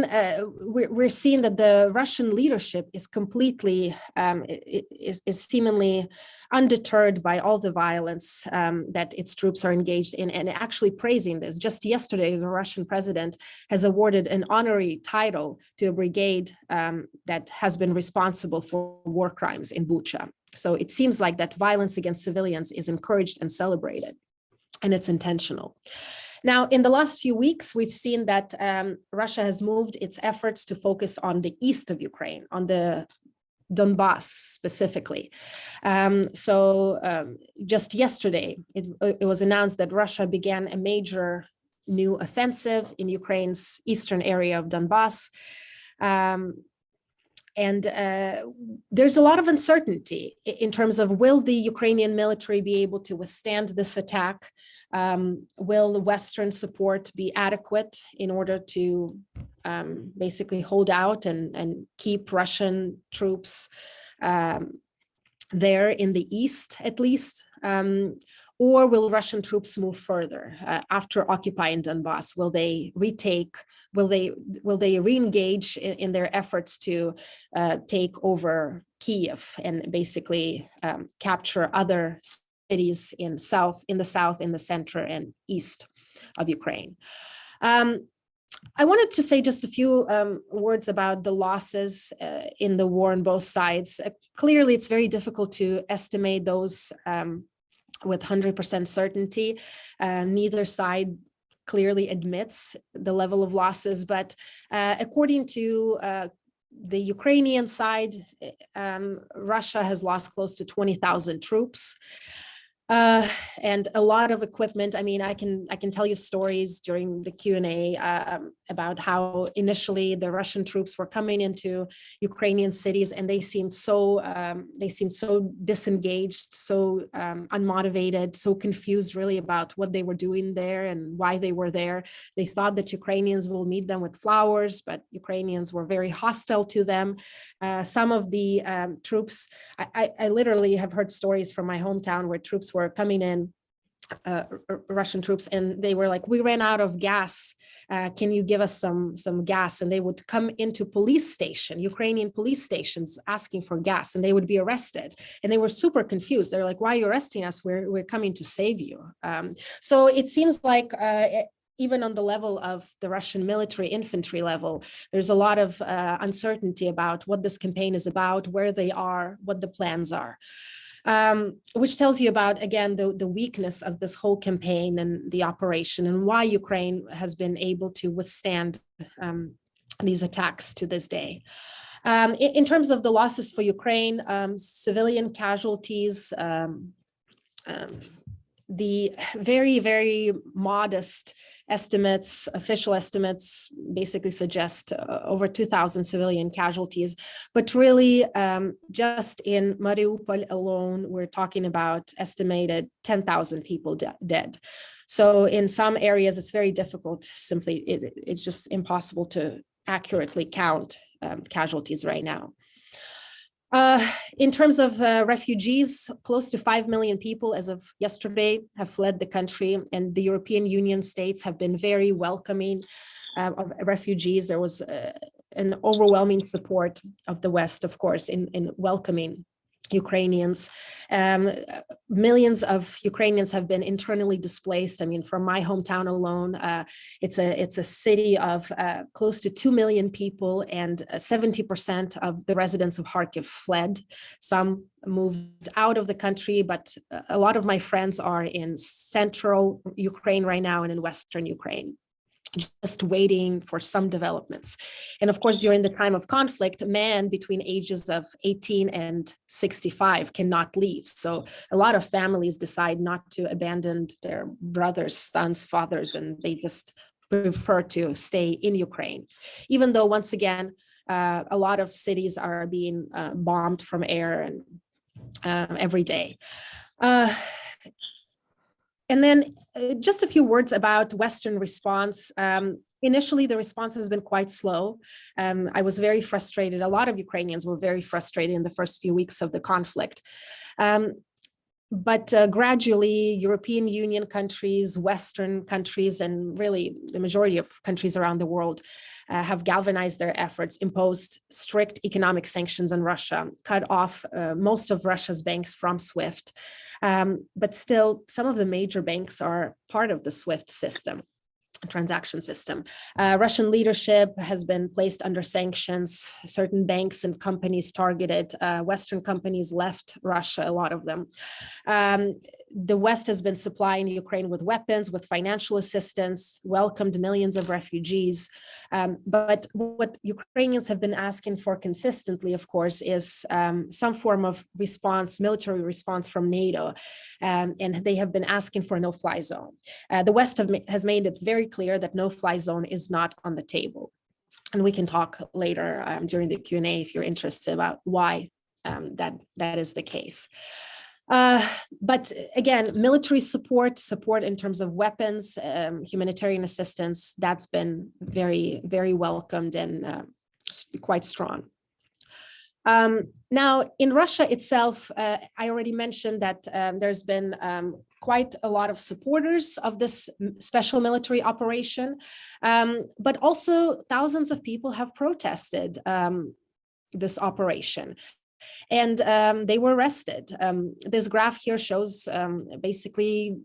we're seeing that the Russian leadership is completely, is seemingly undeterred by all the violence that its troops are engaged in, and actually praising this. Just yesterday, the Russian president has awarded an honorary title to a brigade that has been responsible for war crimes in Bucha. So it seems like that violence against civilians is encouraged and celebrated, and it's intentional. Now, in the last few weeks, we've seen that Russia has moved its efforts to focus on the east of Ukraine, on the Donbass specifically. Just yesterday, it was announced that Russia began a major new offensive in Ukraine's eastern area of Donbass. There's a lot of uncertainty in terms of, will the Ukrainian military be able to withstand this attack? Will the Western support be adequate in order to basically hold out and keep Russian troops there in the east, at least? Or will Russian troops move further after occupying Donbass? Will they retake? Will they re-engage in their efforts to take over Kyiv and basically capture other cities in the south, in the center, and east of Ukraine? I wanted to say just a few words about the losses in the war on both sides. Clearly, it's very difficult to estimate those with 100% certainty. Neither side clearly admits the level of losses, but according to the Ukrainian side, Russia has lost close to 20,000 troops. and a lot of equipment. I mean, I can tell you stories during the Q&A about how initially the Russian troops were coming into Ukrainian cities, and they seemed so disengaged, so unmotivated, so confused really about what they were doing there and why they were there. They thought that Ukrainians will meet them with flowers, but Ukrainians were very hostile to them. Some of the troops, I literally have heard stories from my hometown where troops were coming in, Russian troops, and they were like, we ran out of gas. Can you give us some gas? And they would come into Ukrainian police stations asking for gas, and they would be arrested. And they were super confused. They're like, why are you arresting us? We're coming to save you. So it seems like even on the level of the Russian military infantry level, there's a lot of uncertainty about what this campaign is about, where they are, what the plans are. Which tells you about, again, the weakness of this whole campaign and the operation, and why Ukraine has been able to withstand these attacks to this day. In terms of the losses for Ukraine, civilian casualties, the very, very modest estimates, official estimates, basically suggest over 2,000 civilian casualties. But really, just in Mariupol alone, we're talking about estimated 10,000 people dead. So in some areas, it's very difficult. Simply, it's just impossible to accurately count casualties right now. In terms of refugees, close to 5 million people as of yesterday have fled the country, and the European Union states have been very welcoming of refugees. There was an overwhelming support of the West, of course, in welcoming Ukrainians. Millions of Ukrainians have been internally displaced. I mean, from my hometown alone, it's a city of close to 2 million people, and 70% of the residents of Kharkiv fled. Some moved out of the country, but a lot of my friends are in central Ukraine right now and in western Ukraine, just waiting for some developments. And of course, during the time of conflict, men between ages of 18 and 65 cannot leave. So a lot of families decide not to abandon their brothers, sons, fathers, and they just prefer to stay in Ukraine. Even though, once again, a lot of cities are being bombed from air and every day. And then just a few words about Western response. Initially, the response has been quite slow. I was very frustrated. A lot of Ukrainians were very frustrated in the first few weeks of the conflict. But gradually, European Union countries, Western countries, and really the majority of countries around the world have galvanized their efforts, imposed strict economic sanctions on Russia, cut off most of Russia's banks from SWIFT. But still, some of the major banks are part of the SWIFT system, transaction system. Russian leadership has been placed under sanctions. Certain banks and companies targeted. Western companies left Russia, a lot of them. The West has been supplying Ukraine with weapons, with financial assistance, welcomed millions of refugees. But what Ukrainians have been asking for consistently, of course, is some form of response, military response from NATO. And they have been asking for a no-fly zone. The West has made it very clear that no-fly zone is not on the table. And we can talk later during the Q&A if you're interested about why that is the case. But again, military support in terms of weapons, humanitarian assistance, that's been very, very welcomed and quite strong. Now, in Russia itself, I already mentioned that there's been quite a lot of supporters of this special military operation, but also thousands of people have protested this operation. And they were arrested. This graph here shows basically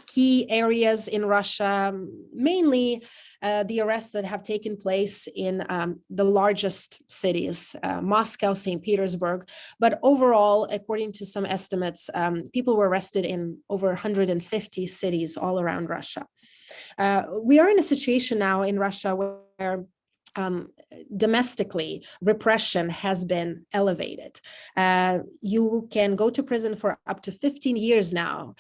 key areas in Russia, mainly the arrests that have taken place in the largest cities, Moscow, St. Petersburg. But overall, according to some estimates, people were arrested in over 150 cities all around Russia. We are in a situation now in Russia where domestically, repression has been elevated. You can go to prison for up to 15 years now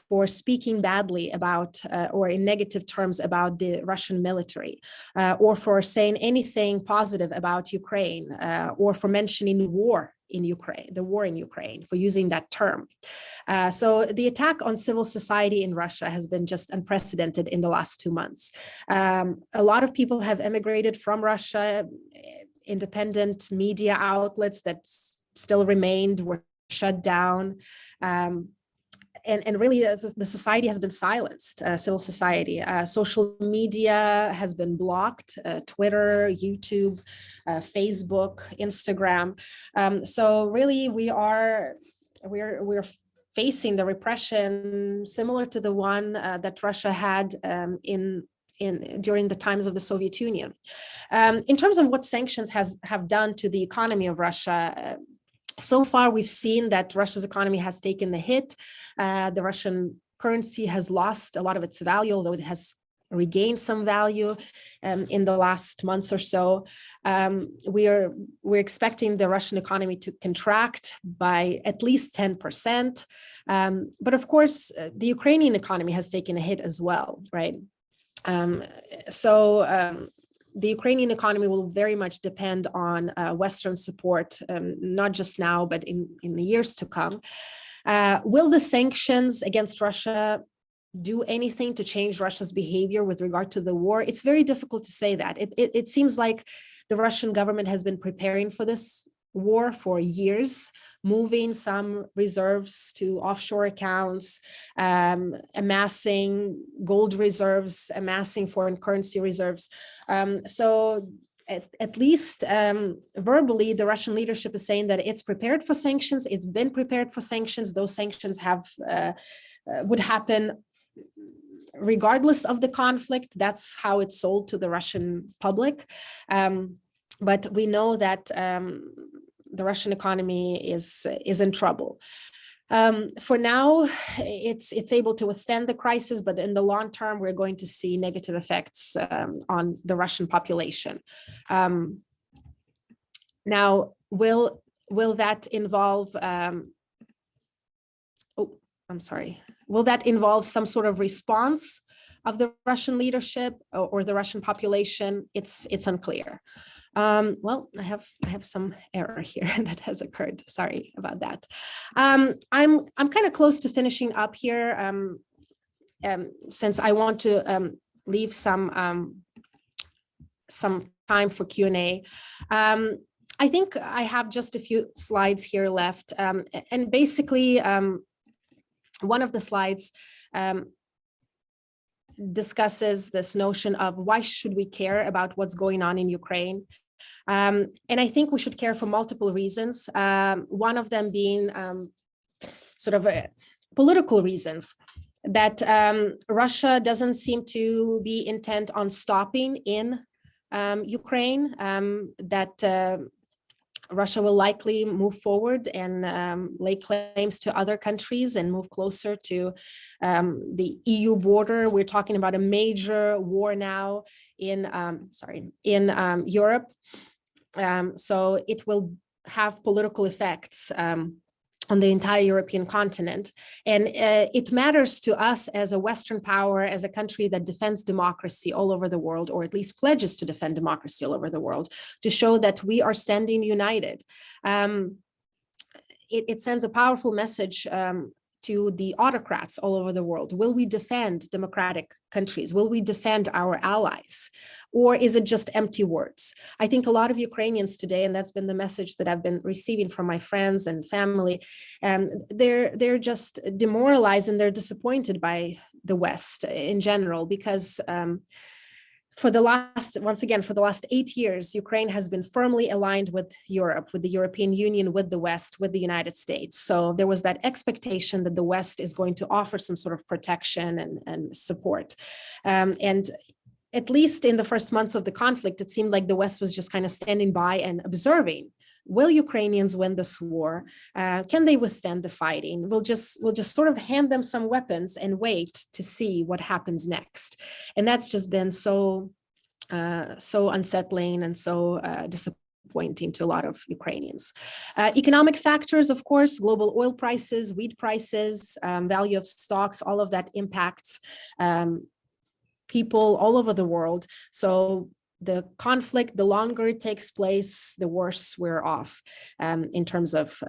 for speaking badly about or in negative terms about the Russian military, or for saying anything positive about Ukraine, or for mentioning war in Ukraine, the war in Ukraine, for using that term. So the attack on civil society in Russia has been just unprecedented in the last 2 months. A lot of people have emigrated from Russia. Independent media outlets that still remained were shut down. And really, the society has been silenced, civil society. Social media has been blocked, Twitter, YouTube, Facebook, Instagram. So really, we're facing the repression similar to the one that Russia had during the times of the Soviet Union. In terms of what sanctions have done to the economy of Russia, so far, we've seen that Russia's economy has taken the hit. The Russian currency has lost a lot of its value, although it has regained some value in the last months or so. We're expecting the Russian economy to contract by at least 10%. But of course, the Ukrainian economy has taken a hit as well, right? The Ukrainian economy will very much depend on Western support, not just now, but in the years to come. Will the sanctions against Russia do anything to change Russia's behavior with regard to the war? It's very difficult to say that. It seems like the Russian government has been preparing for this war for years, moving some reserves to offshore accounts, amassing gold reserves, amassing foreign currency reserves. So at least verbally, the Russian leadership is saying that it's prepared for sanctions. It's been prepared for sanctions. Those sanctions would happen regardless of the conflict. That's how it's sold to the Russian public. But we know that the Russian economy is in trouble. For now, it's able to withstand the crisis, but in the long term, we're going to see negative effects on the Russian population. Now, will that involve? Will that involve some sort of response of the Russian leadership or the Russian population? It's unclear. Well, I have some error here that has occurred. Sorry about that. I'm kind of close to finishing up here, since I want to leave some time for Q&A. I think I have just a few slides here left, and basically one of the slides discusses this notion of why should we care about what's going on in Ukraine. And I think we should care for multiple reasons. One of them being sort of political reasons, that Russia doesn't seem to be intent on stopping in Ukraine, that Russia will likely move forward and lay claims to other countries and move closer to the EU border. We're talking about a major war now in Europe. So it will have political effects on the entire European continent. And it matters to us as a Western power, as a country that defends democracy all over the world, or at least pledges to defend democracy all over the world, to show that we are standing united. It sends a powerful message to the autocrats all over the world. Will we defend democratic countries? Will we defend our allies? Or is it just empty words? I think a lot of Ukrainians today, and that's been the message that I've been receiving from my friends and family, they're just demoralized and they're disappointed by the West in general, because for the last 8 years, Ukraine has been firmly aligned with Europe, with the European Union, with the West, with the United States. So there was that expectation that the West is going to offer some sort of protection and support. And at least in the first months of the conflict, it seemed like the West was just kind of standing by and observing. Will Ukrainians win this war? Can they withstand the fighting? We'll just sort of hand them some weapons and wait to see what happens next. And that's just been so so unsettling and so disappointing to a lot of Ukrainians. Economic factors, of course, global oil prices, wheat prices, value of stocks, all of that impacts people all over the world. So the conflict, the longer it takes place, the worse we're off in terms of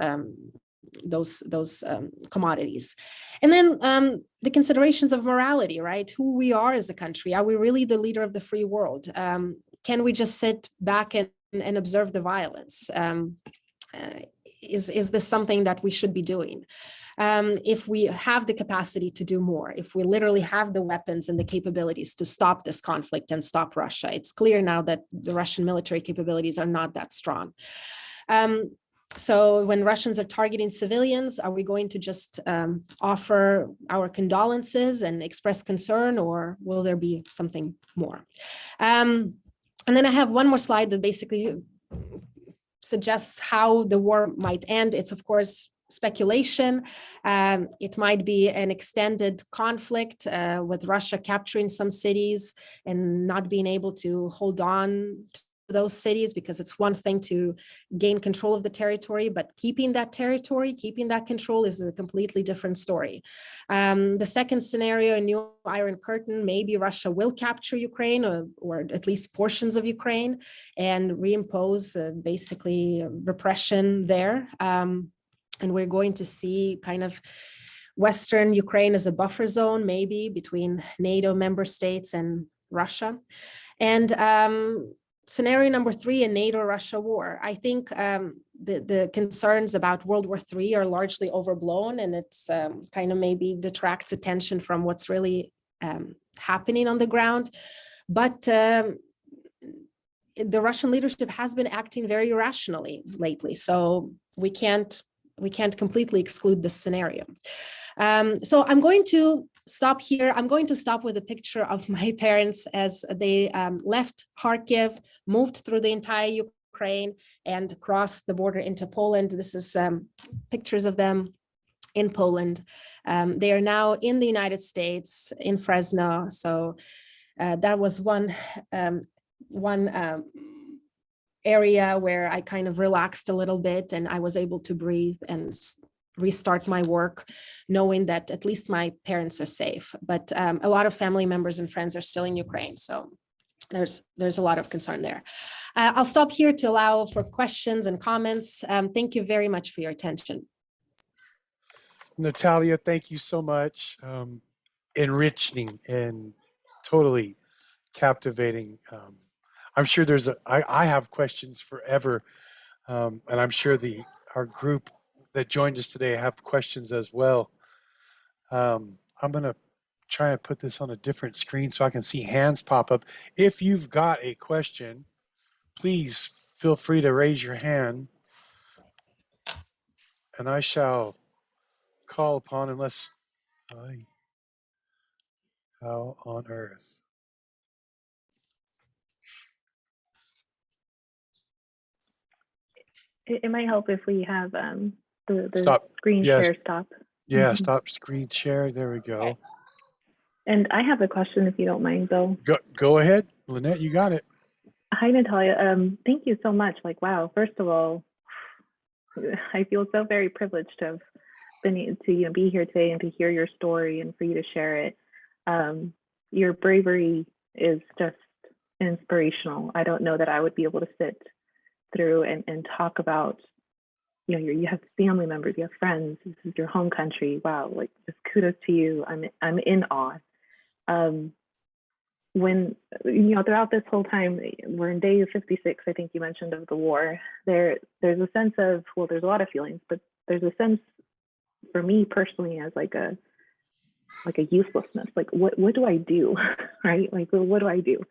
those commodities. And then the considerations of morality, right? Who we are as a country. Are we really the leader of the free world? Can we just sit back and observe the violence? Is this something that we should be doing? If we have the capacity to do more, if we literally have the weapons and the capabilities to stop this conflict and stop Russia, it's clear now that the Russian military capabilities are not that strong. So when Russians are targeting civilians, are we going to just offer our condolences and express concern, or will there be something more? And then I have one more slide that basically suggests how the war might end. It's, of course, speculation. It might be an extended conflict with Russia capturing some cities and not being able to hold on to those cities, because it's one thing to gain control of the territory, but keeping that territory, keeping that control is a completely different story. The second scenario, a new Iron Curtain, maybe Russia will capture Ukraine or at least portions of Ukraine and reimpose basically repression there. And we're going to see kind of Western Ukraine as a buffer zone, maybe between NATO member states and Russia. And scenario number 3, a NATO-Russia war. I think the concerns about World War III are largely overblown, and it's kind of maybe detracts attention from what's really happening on the ground. But the Russian leadership has been acting very irrationally lately, so we can't completely exclude this scenario. So I'm going to stop here. I'm going to stop with a picture of my parents as they left Kharkiv, moved through the entire Ukraine, and crossed the border into Poland. This is pictures of them in Poland. They are now in the United States, in Fresno. So that was one area where I kind of relaxed a little bit, and I was able to breathe and restart my work, knowing that at least my parents are safe. But a lot of family members and friends are still in Ukraine, so there's a lot of concern there. I'll stop here to allow for questions and comments. Thank you very much for your attention. Nataliia, thank you so much. Enriching and totally captivating. I'm sure I have questions forever, and I'm sure our group that joined us today have questions as well. I'm going to try and put this on a different screen so I can see hands pop up. If you've got a question, please feel free to raise your hand, and I shall call upon, unless how on earth? It might help if we have the Stop. screen Yes. share stop. Yeah, stop screen share. There we go. And I have a question, if you don't mind, Bill. Go ahead, Lynette. You got it. Hi, Nataliia. Thank you so much. Like, wow. First of all, I feel so very privileged to have been to be here today and to hear your story and for you to share it. Your bravery is just inspirational. I don't know that I would be able to sit through and talk about, you have family members, you have friends, this is your home country. Wow, like, just kudos to you. I'm in awe. When, throughout this whole time, we're in day 56, I think you mentioned, of the war, there's a sense of, well, there's a lot of feelings, but there's a sense for me personally as like a uselessness. Like, what do I do? Right? Like, what do I do?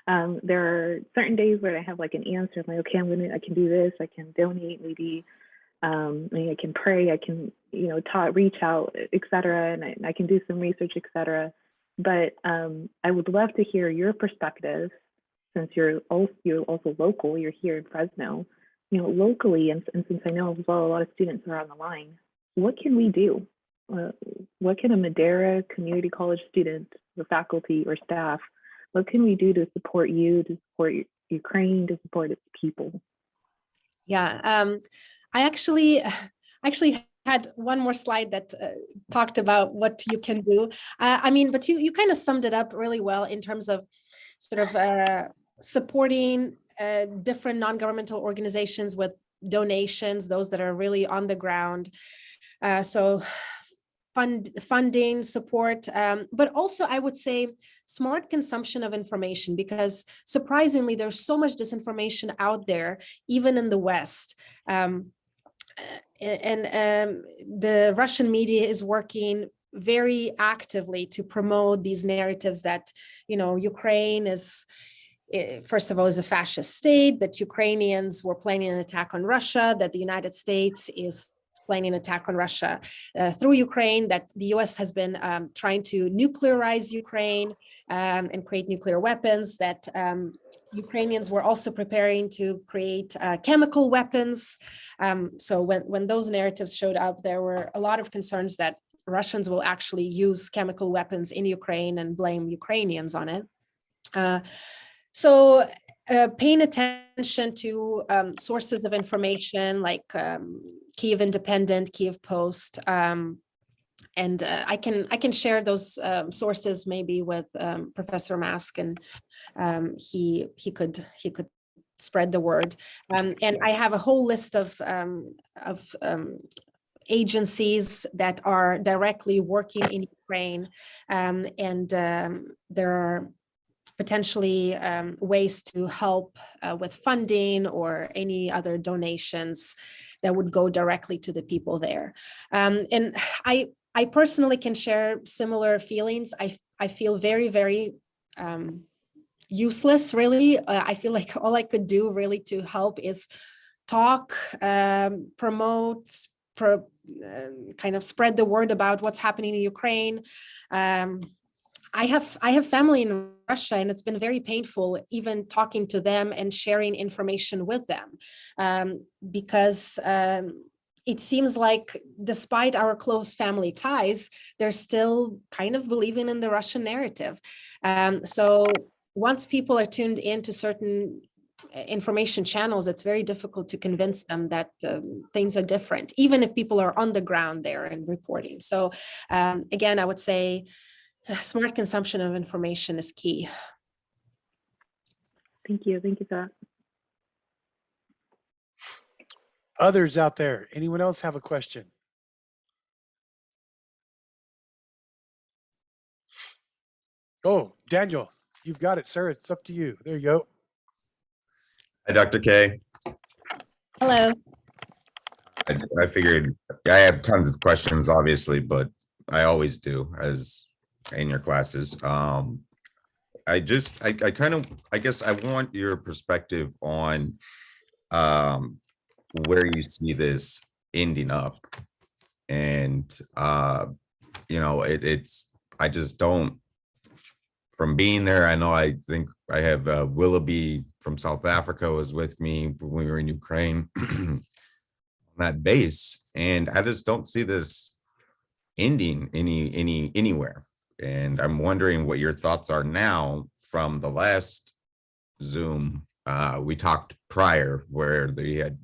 There are certain days where I have like an answer. I'm like, okay, I can do this. I can donate, maybe I can pray. I can, reach out, etc. And I can do some research, etc. But I would love to hear your perspective, since you're also local. You're here in Fresno, locally, and since I know as well a lot of students are on the line. What can we do? What can a Madera Community College student, or faculty, or staff, What can we do to support you, to support Ukraine, to support its people? Yeah, I actually had one more slide that talked about what you can do. I mean, but you kind of summed it up really well in terms of sort of supporting different non-governmental organizations with donations, those that are really on the ground. So funding, support, but also I would say smart consumption of information, because surprisingly, there's so much disinformation out there, even in the West. The Russian media is working very actively to promote these narratives that, you know, Ukraine is, first of all, is a fascist state, that Ukrainians were planning an attack on Russia, that the United States is planning an attack on Russia through Ukraine, that the US has been trying to nuclearize Ukraine and create nuclear weapons, that Ukrainians were also preparing to create chemical weapons. So when those narratives showed up, there were a lot of concerns that Russians will actually use chemical weapons in Ukraine and blame Ukrainians on it. So paying attention to sources of information like Kyiv Independent, Kyiv Post, and I can share those sources maybe with Professor Mask, and he could spread the word. And I have a whole list of agencies that are directly working in Ukraine, and there are potentially ways to help with funding or any other donations that would go directly to the people there. And I personally can share similar feelings. I feel very, very useless, really. I feel like all I could do really to help is talk, promote, kind of spread the word about what's happening in Ukraine. I have family in Russia, and it's been very painful even talking to them and sharing information with them, because it seems like despite our close family ties, they're still kind of believing in the Russian narrative. So once people are tuned into certain information channels, it's very difficult to convince them that things are different, even if people are on the ground there and reporting. So again, I would say smart consumption of information is key. Thank you. Thank you for that. Others out there, anyone else have a question? Oh, Daniel, you've got it, sir. It's up to you. There you go. Hi, Dr. K. Hello. I figured I have tons of questions, obviously, but I always do as in your classes. I guess I want your perspective on where you see this ending up. And you know, I just don't, from being there, I know, I think I have Willoughby from South Africa was with me when we were in Ukraine on that base, and I just don't see this ending anywhere. And I'm wondering what your thoughts are now from the last Zoom. We talked prior where they had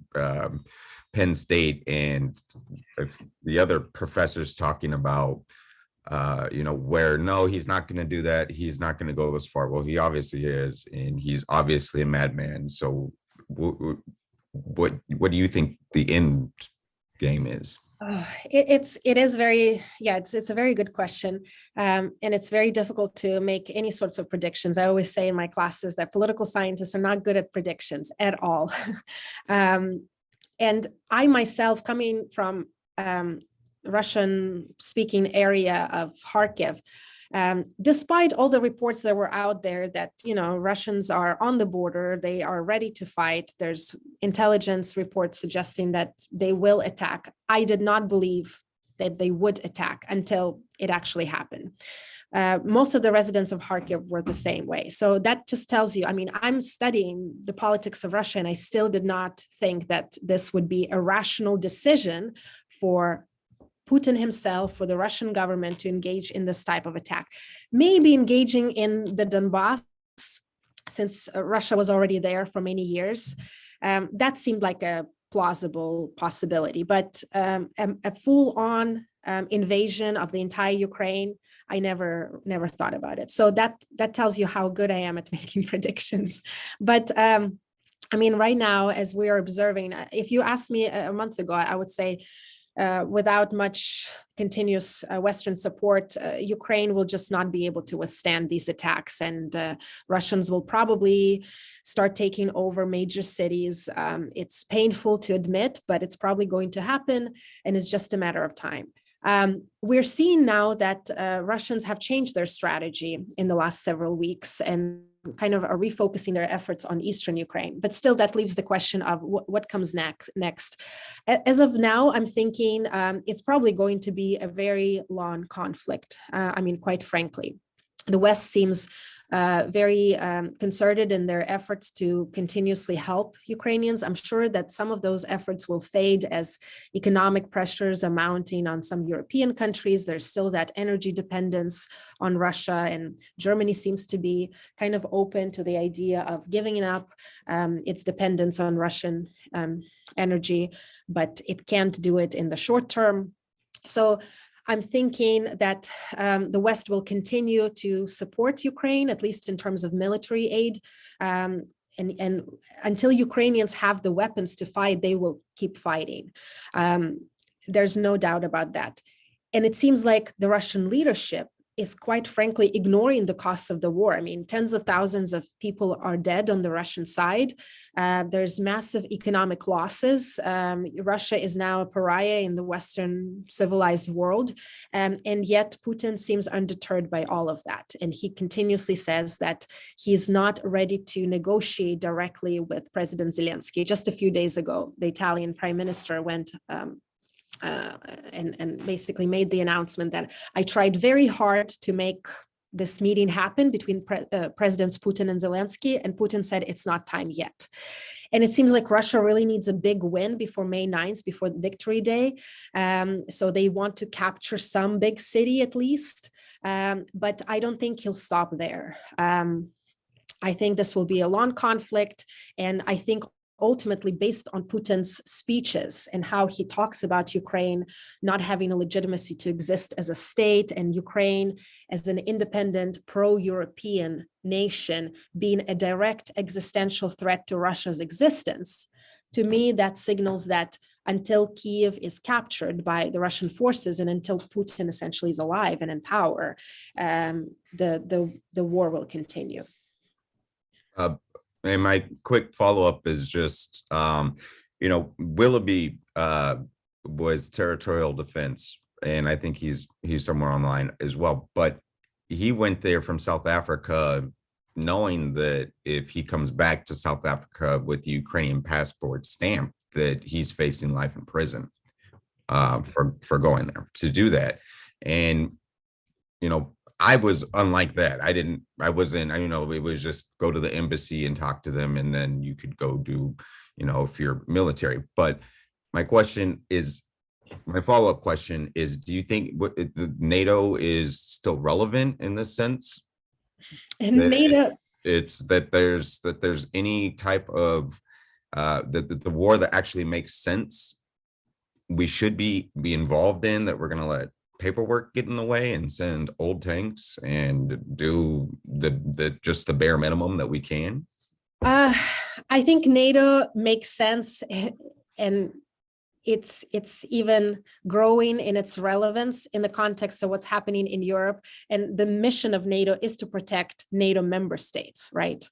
Penn State and the other professors talking about you know, where no, he's not going to do that. He's not going to go this far. Well, he obviously is, and he's obviously a madman. So what do you think the end game is? It is very, yeah, it's a very good question. And it's very difficult to make any sorts of predictions. I always say in my classes that political scientists are not good at predictions at all. And I myself, coming from Russian speaking area of Kharkiv, despite all the reports that were out there that, you know, Russians are on the border, they are ready to fight, there's intelligence reports suggesting that they will attack, I did not believe that they would attack until it actually happened. Most of the residents of Kharkiv were the same way. So that just tells you, I mean, I'm studying the politics of Russia, and I still did not think that this would be a rational decision for Putin himself, for the Russian government to engage in this type of attack. Maybe engaging in the Donbass since Russia was already there for many years. That seemed like a plausible possibility, but a full-on invasion of the entire Ukraine, I never thought about it. So that tells you how good I am at making predictions. But I mean, right now, as we are observing, if you asked me a month ago, I would say without much continuous Western support, Ukraine will just not be able to withstand these attacks, and Russians will probably start taking over major cities. It's painful to admit, but it's probably going to happen, and it's just a matter of time. We're seeing now that Russians have changed their strategy in the last several weeks and kind of are refocusing their efforts on eastern Ukraine. But still, that leaves the question of what comes next. As of now, I'm thinking it's probably going to be a very long conflict. I mean, quite frankly, the West seems very concerted in their efforts to continuously help Ukrainians. I'm sure that some of those efforts will fade as economic pressures are mounting on some European countries. There's still that energy dependence on Russia, and Germany seems to be kind of open to the idea of giving up its dependence on Russian energy, but it can't do it in the short term. So I'm thinking that the West will continue to support Ukraine, at least in terms of military aid. And until Ukrainians have the weapons to fight, they will keep fighting. There's no doubt about that. And it seems like the Russian leadership is quite frankly ignoring the costs of the war. I mean, tens of thousands of people are dead on the Russian side. There's massive economic losses. Russia is now a pariah in the Western civilized world. And yet Putin seems undeterred by all of that. And he continuously says that he's not ready to negotiate directly with President Zelensky. Just a few days ago, the Italian prime minister went and basically made the announcement that I tried very hard to make this meeting happen between Presidents Putin and Zelensky, and Putin said it's not time yet. And it seems like Russia really needs a big win before May 9th, before Victory Day. So they want to capture some big city at least, but I don't think he'll stop there. I think this will be a long conflict, and I think ultimately based on Putin's speeches and how he talks about Ukraine not having a legitimacy to exist as a state, and Ukraine as an independent pro-European nation being a direct existential threat to Russia's existence. To me, that signals that until Kyiv is captured by the Russian forces and until Putin essentially is alive and in power, the war will continue. And my quick follow-up is just, Willoughby was territorial defense, and I think he's somewhere online as well. But he went there from South Africa, knowing that if he comes back to South Africa with the Ukrainian passport stamp, that he's facing life in prison for going there to do that. And I was unlike that. It was just go to the embassy and talk to them, and then you could go do, if you're military. But my follow-up question is, do you think NATO is still relevant in this sense? NATO, it's that there's any type of the war that actually makes sense, we should be involved in, that we're going to let paperwork get in the way and send old tanks and do just the bare minimum that we can? I think NATO makes sense, and it's even growing in its relevance in the context of what's happening in Europe. And the mission of NATO is to protect NATO member states, right?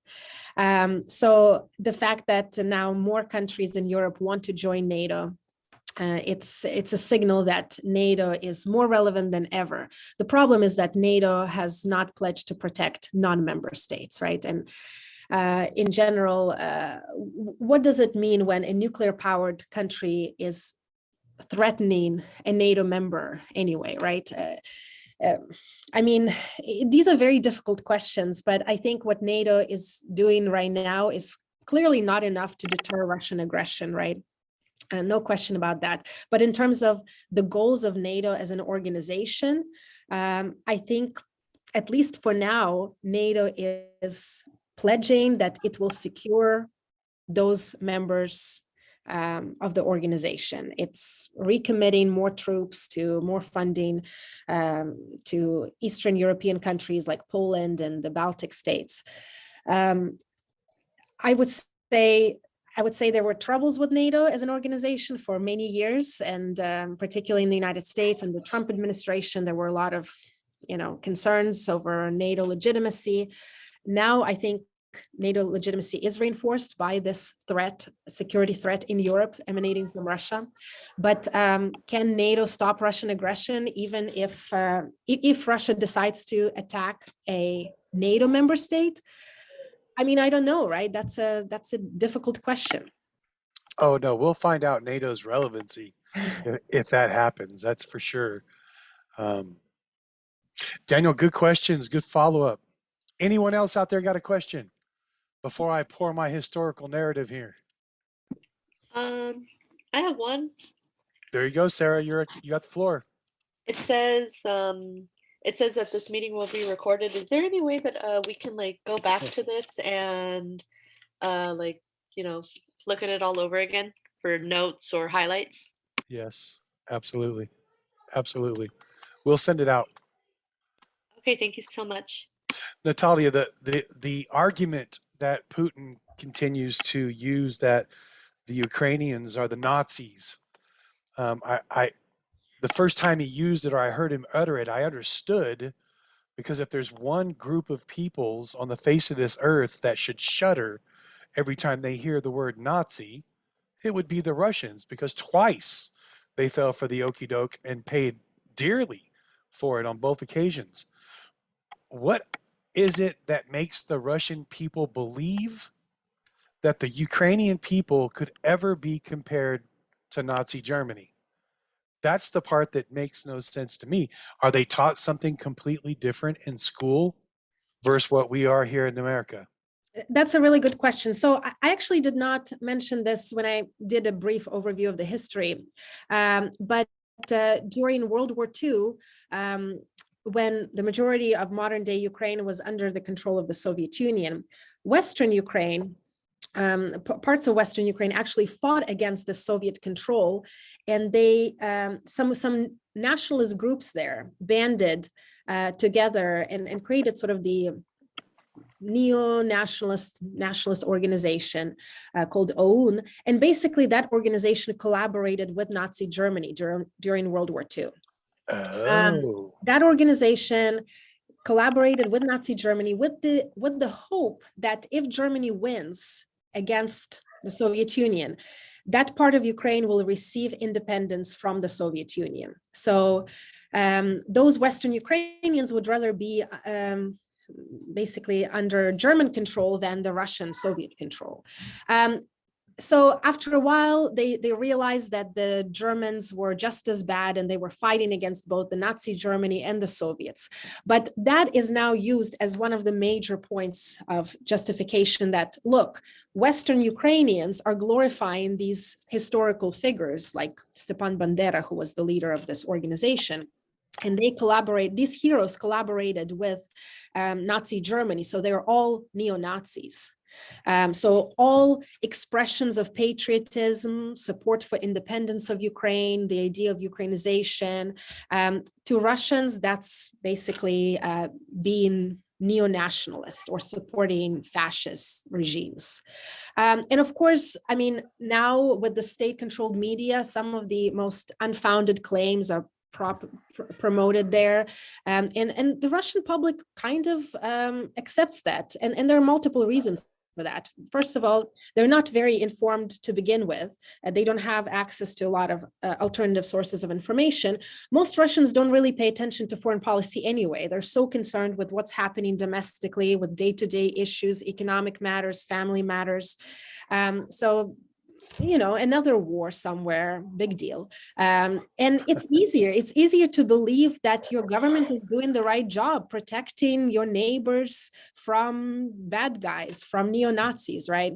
So the fact that now more countries in Europe want to join NATO, it's a signal that NATO is more relevant than ever. The problem is that NATO has not pledged to protect non-member states, right? And in general, what does it mean when a nuclear-powered country is threatening a NATO member anyway, right? I mean, these are very difficult questions, but I think what NATO is doing right now is clearly not enough to deter Russian aggression, right? No question about that. But in terms of the goals of NATO as an organization, I think, at least for now, NATO is pledging that it will secure those members of the organization. It's recommitting more troops to more funding to Eastern European countries like Poland and the Baltic states. I would say there were troubles with NATO as an organization for many years, and particularly in the United States and the Trump administration, there were a lot of, concerns over NATO legitimacy. Now, I think NATO legitimacy is reinforced by this security threat in Europe emanating from Russia. But can NATO stop Russian aggression even if Russia decides to attack a NATO member state? I mean, I don't know, right? That's a difficult question. Oh no, we'll find out NATO's relevancy if that happens. That's for sure. Daniel, good questions, good follow-up. Anyone else out there got a question before I pour my historical narrative here? I have one. There you go, Sarah. You got the floor. It says that this meeting will be recorded. Is there any way that we can go back to this and look at it all over again for notes or highlights? Yes, absolutely. Absolutely. We'll send it out. Okay, thank you so much. Nataliia, the argument that Putin continues to use, that the Ukrainians are the Nazis, the first time he used it, or I heard him utter it, I understood, because if there's one group of peoples on the face of this earth that should shudder every time they hear the word Nazi, it would be the Russians, because twice they fell for the okie doke and paid dearly for it on both occasions. What is it that makes the Russian people believe that the Ukrainian people could ever be compared to Nazi Germany? That's the part that makes no sense to me. Are they taught something completely different in school versus what we are here in America? That's a really good question. So I actually did not mention this when I did a brief overview of the history, but during World War II, when the majority of modern day Ukraine was under the control of the Soviet Union, Western Ukraine, parts of Western Ukraine actually fought against the Soviet control, and they some nationalist groups there banded together and created sort of the nationalist organization called OUN, and basically that organization collaborated with Nazi Germany during World War II. That organization collaborated with Nazi Germany with the hope that if Germany wins against the Soviet Union, that part of Ukraine will receive independence from the Soviet Union. So those Western Ukrainians would rather be basically under German control than the Russian Soviet control. So after a while, they realized that the Germans were just as bad, and they were fighting against both the Nazi Germany and the Soviets. But that is now used as one of the major points of justification that, look, Western Ukrainians are glorifying these historical figures like Stepan Bandera, who was the leader of this organization. And these heroes collaborated with Nazi Germany. So they're all neo-Nazis. So all expressions of patriotism, support for independence of Ukraine, the idea of Ukrainization, to Russians, that's basically being neo-nationalist or supporting fascist regimes. And of course, I mean, now with the state-controlled media, some of the most unfounded claims are promoted there, and the Russian public kind of accepts that, and there are multiple reasons for that. First of all, they're not very informed to begin with. They don't have access to a lot of alternative sources of information. Most Russians don't really pay attention to foreign policy anyway. They're so concerned with what's happening domestically, with day-to-day issues, economic matters, family matters. So another war somewhere, big deal. And it's easier to believe that your government is doing the right job protecting your neighbors from bad guys, from neo-Nazis, right?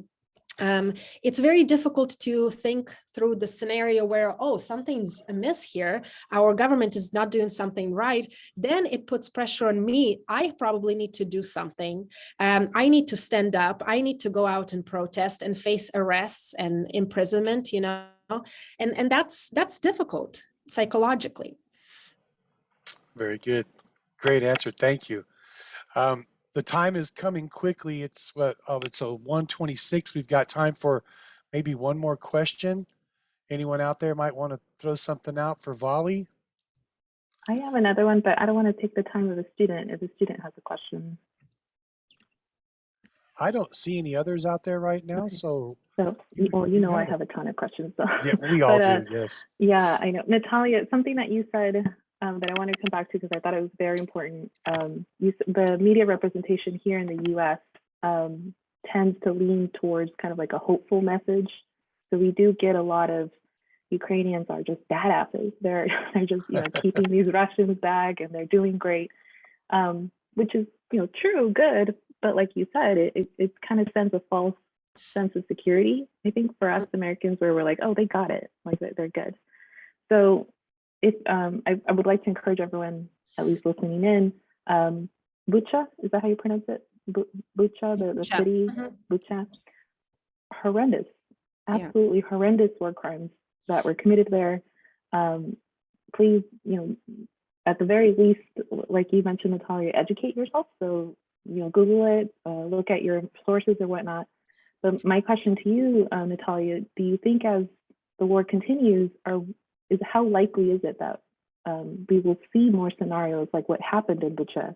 it's very difficult to think through the scenario where, oh, something's amiss here, our government is not doing something right. Then it puts pressure on me. I probably need to do something. I need to stand up. I need to go out and protest and face arrests and imprisonment, you know, and that's difficult psychologically. Very good. Great answer. Thank you. The time is coming quickly. It's it's a 1:26. We've got time for maybe one more question. Anyone out there might want to throw something out for Vali? I have another one, but I don't want to take the time of a student if a student has a question. I don't see any others out there right now. Okay. So Well, you know, I have a ton of questions. So. yeah, we all But, do. Yes. Yeah, I know. Nataliia, something that you said that I want to come back to because I thought it was very important. The media representation here in the US tends to lean towards kind of like a hopeful message. So we do get a lot of Ukrainians are just badasses. They're just, you know, keeping these Russians back and they're doing great, which is, you know, true, good. But like you said, it kind of sends a false sense of security, I think, for us Americans, where we're like, oh, they got it, like they're good. So if I would like to encourage everyone, at least listening in, Bucha, is that how you pronounce it? Bucha, the city, Bucha. Horrendous, absolutely horrendous war crimes that were committed there. Please, you know, at the very least, like you mentioned, Nataliia, educate yourself. So, you know, Google it, look at your sources or whatnot. But my question to you, Nataliia, do you think as the war continues, how likely is it that we will see more scenarios like what happened in Bucha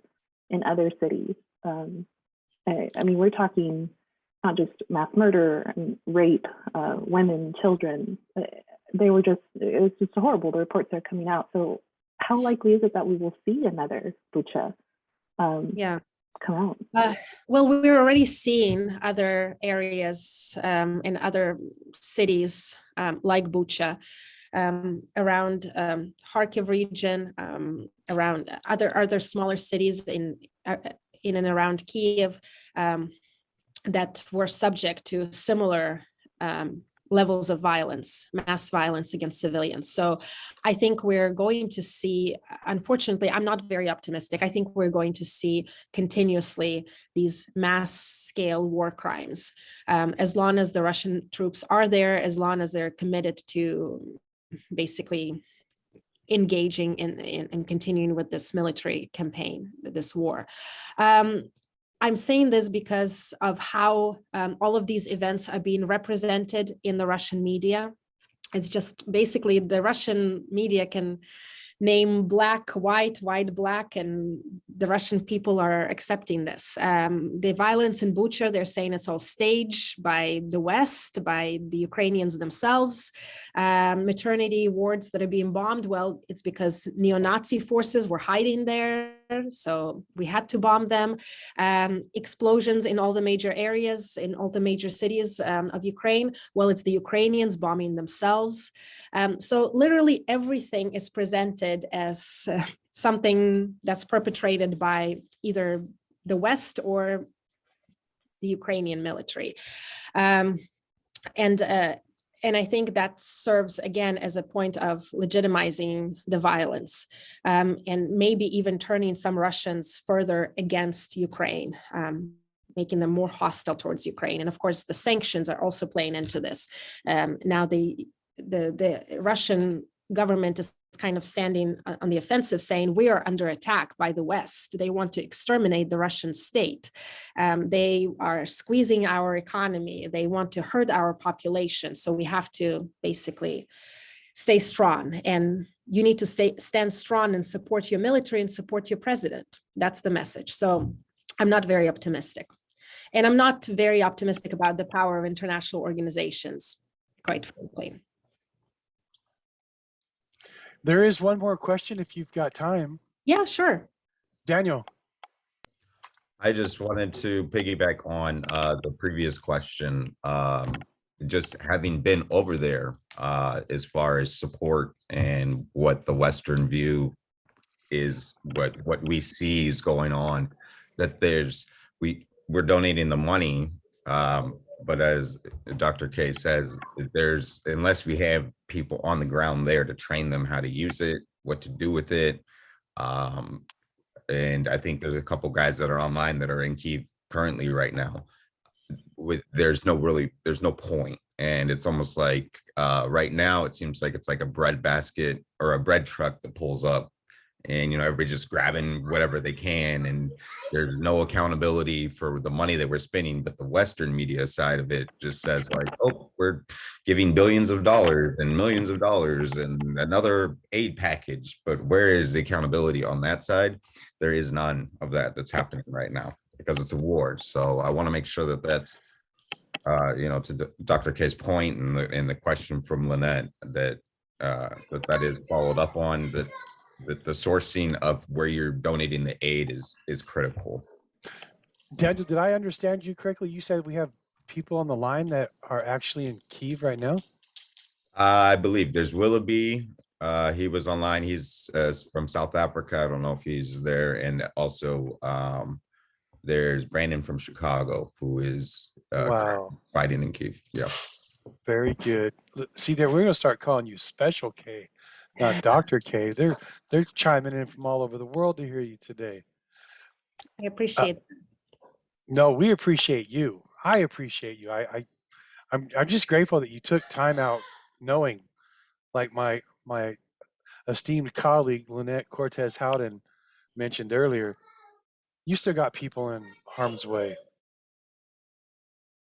in other cities? I mean, we're talking not just mass murder, rape, women, children. It was just horrible. The reports are coming out. So how likely is it that we will see another Bucha come out? Well, we're already seeing other areas in other cities like Bucha, around Kharkiv region, around other smaller cities in and around Kiev that were subject to similar levels of violence, mass violence against civilians. So I think we're going to see, unfortunately, I'm not very optimistic. I think we're going to see continuously these mass scale war crimes. As long as the Russian troops are there, as long as they're committed to basically engaging in continuing with this military campaign, this war. I'm saying this because of how all of these events are being represented in the Russian media. It's just basically the Russian media can name black, white, black, and the Russian people are accepting this. The violence in Bucha, they're saying it's all staged by the West, by the Ukrainians themselves. Maternity wards that are being bombed, well, it's because neo-Nazi forces were hiding there, so we had to bomb them. Explosions in all the major areas, in all the major cities of Ukraine, well, it's the Ukrainians bombing themselves. So literally everything is presented as something that's perpetrated by either the West or the Ukrainian military. And I think that serves again as a point of legitimizing the violence, and maybe even turning some Russians further against Ukraine, making them more hostile towards Ukraine. And of course, the sanctions are also playing into this. Now the Russian government is kind of standing on the offensive, saying we are under attack by the West. They want to exterminate the Russian state. They are squeezing our economy. They want to hurt our population. So we have to basically stay strong. And you need to stand strong and support your military and support your president. That's the message. So I'm not very optimistic. And I'm not very optimistic about the power of international organizations, quite frankly. There is one more question if you've got time. Yeah, sure. Daniel. I just wanted to piggyback on the previous question. Just having been over there, as far as support and what the Western view is, what we see is going on, that we're donating the money but as Dr. K says, there's, unless we have people on the ground there to train them how to use it, what to do with it. And I think there's a couple guys that are online that are in Kyiv currently right now. There's no point. And it's almost like right now it seems like it's like a bread basket or a bread truck that pulls up, and everybody's just grabbing whatever they can, and there's no accountability for the money that we're spending. But the Western media side of it just says like, oh, we're giving billions of dollars and millions of dollars and another aid package. But where is the accountability on that side? There is none of that that's happening right now because it's a war. So I want to make sure that that's to Dr. K's point and the question from Lynette that that is followed up on, that the sourcing of where you're donating the aid is critical. Daniel, did I understand you correctly? You said we have people on the line that are actually in Kyiv right now? I believe there's Willoughby. He was online. He's from South Africa. I don't know if he's there. And also there's Brandon from Chicago, who is Wow. fighting in Kyiv. Yeah. Very good. See there, we're gonna start calling you Special K, not Dr. K. They're chiming in from all over the world to hear you today. I appreciate No, we appreciate you. I appreciate you. I'm just grateful that you took time out, knowing, like my esteemed colleague Lynette Cortez Howden mentioned earlier, you still got people in harm's way,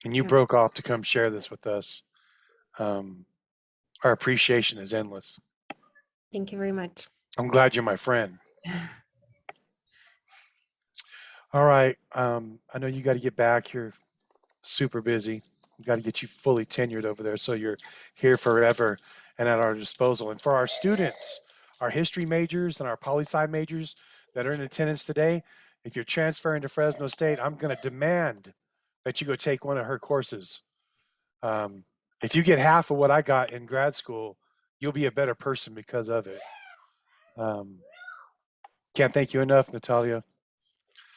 and you Yeah. broke off to come share this with us. Our appreciation is endless. Thank you very much. I'm glad you're my friend. All right. I know you got to get back. You're super busy. We got to get you fully tenured over there so you're here forever and at our disposal. And for our students, our history majors and our poli-sci majors that are in attendance today, if you're transferring to Fresno State, I'm going to demand that you go take one of her courses. If you get half of what I got in grad school, you'll be a better person because of it. Can't thank you enough, Nataliia.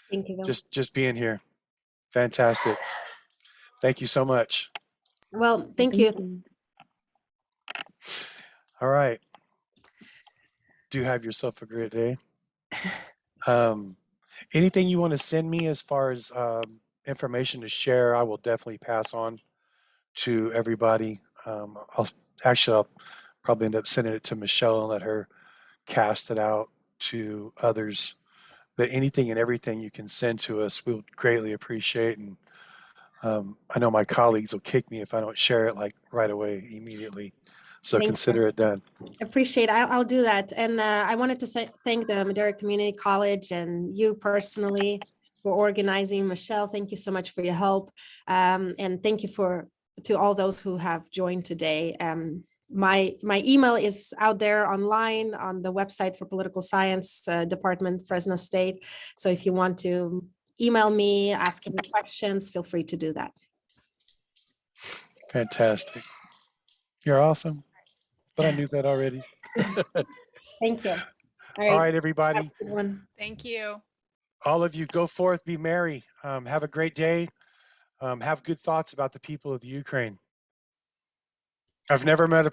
Thank you. Just being here. Fantastic. Thank you so much. Well, thank you. All right. Do have yourself a great day. Anything you want to send me as far as information to share, I will definitely pass on to everybody. I'll probably end up sending it to Michelle and let her cast it out to others. But anything and everything you can send to us, we'll greatly appreciate. And I know my colleagues will kick me if I don't share it like right away, immediately. So Thank consider you. it done. Appreciate it. I'll do that. And I wanted to thank the Madera Community College and you personally for organizing. Michelle, thank you so much for your help. And thank you to all those who have joined today. My email is out there online on the website for Political Science Department, Fresno State. So if you want to email me, ask any questions, feel free to do that. Fantastic. You're awesome. But I knew that already. Thank you. All right, everybody. Have a good one. Thank you. All of you, go forth, be merry. Have a great day. Have good thoughts about the people of Ukraine. I've never met a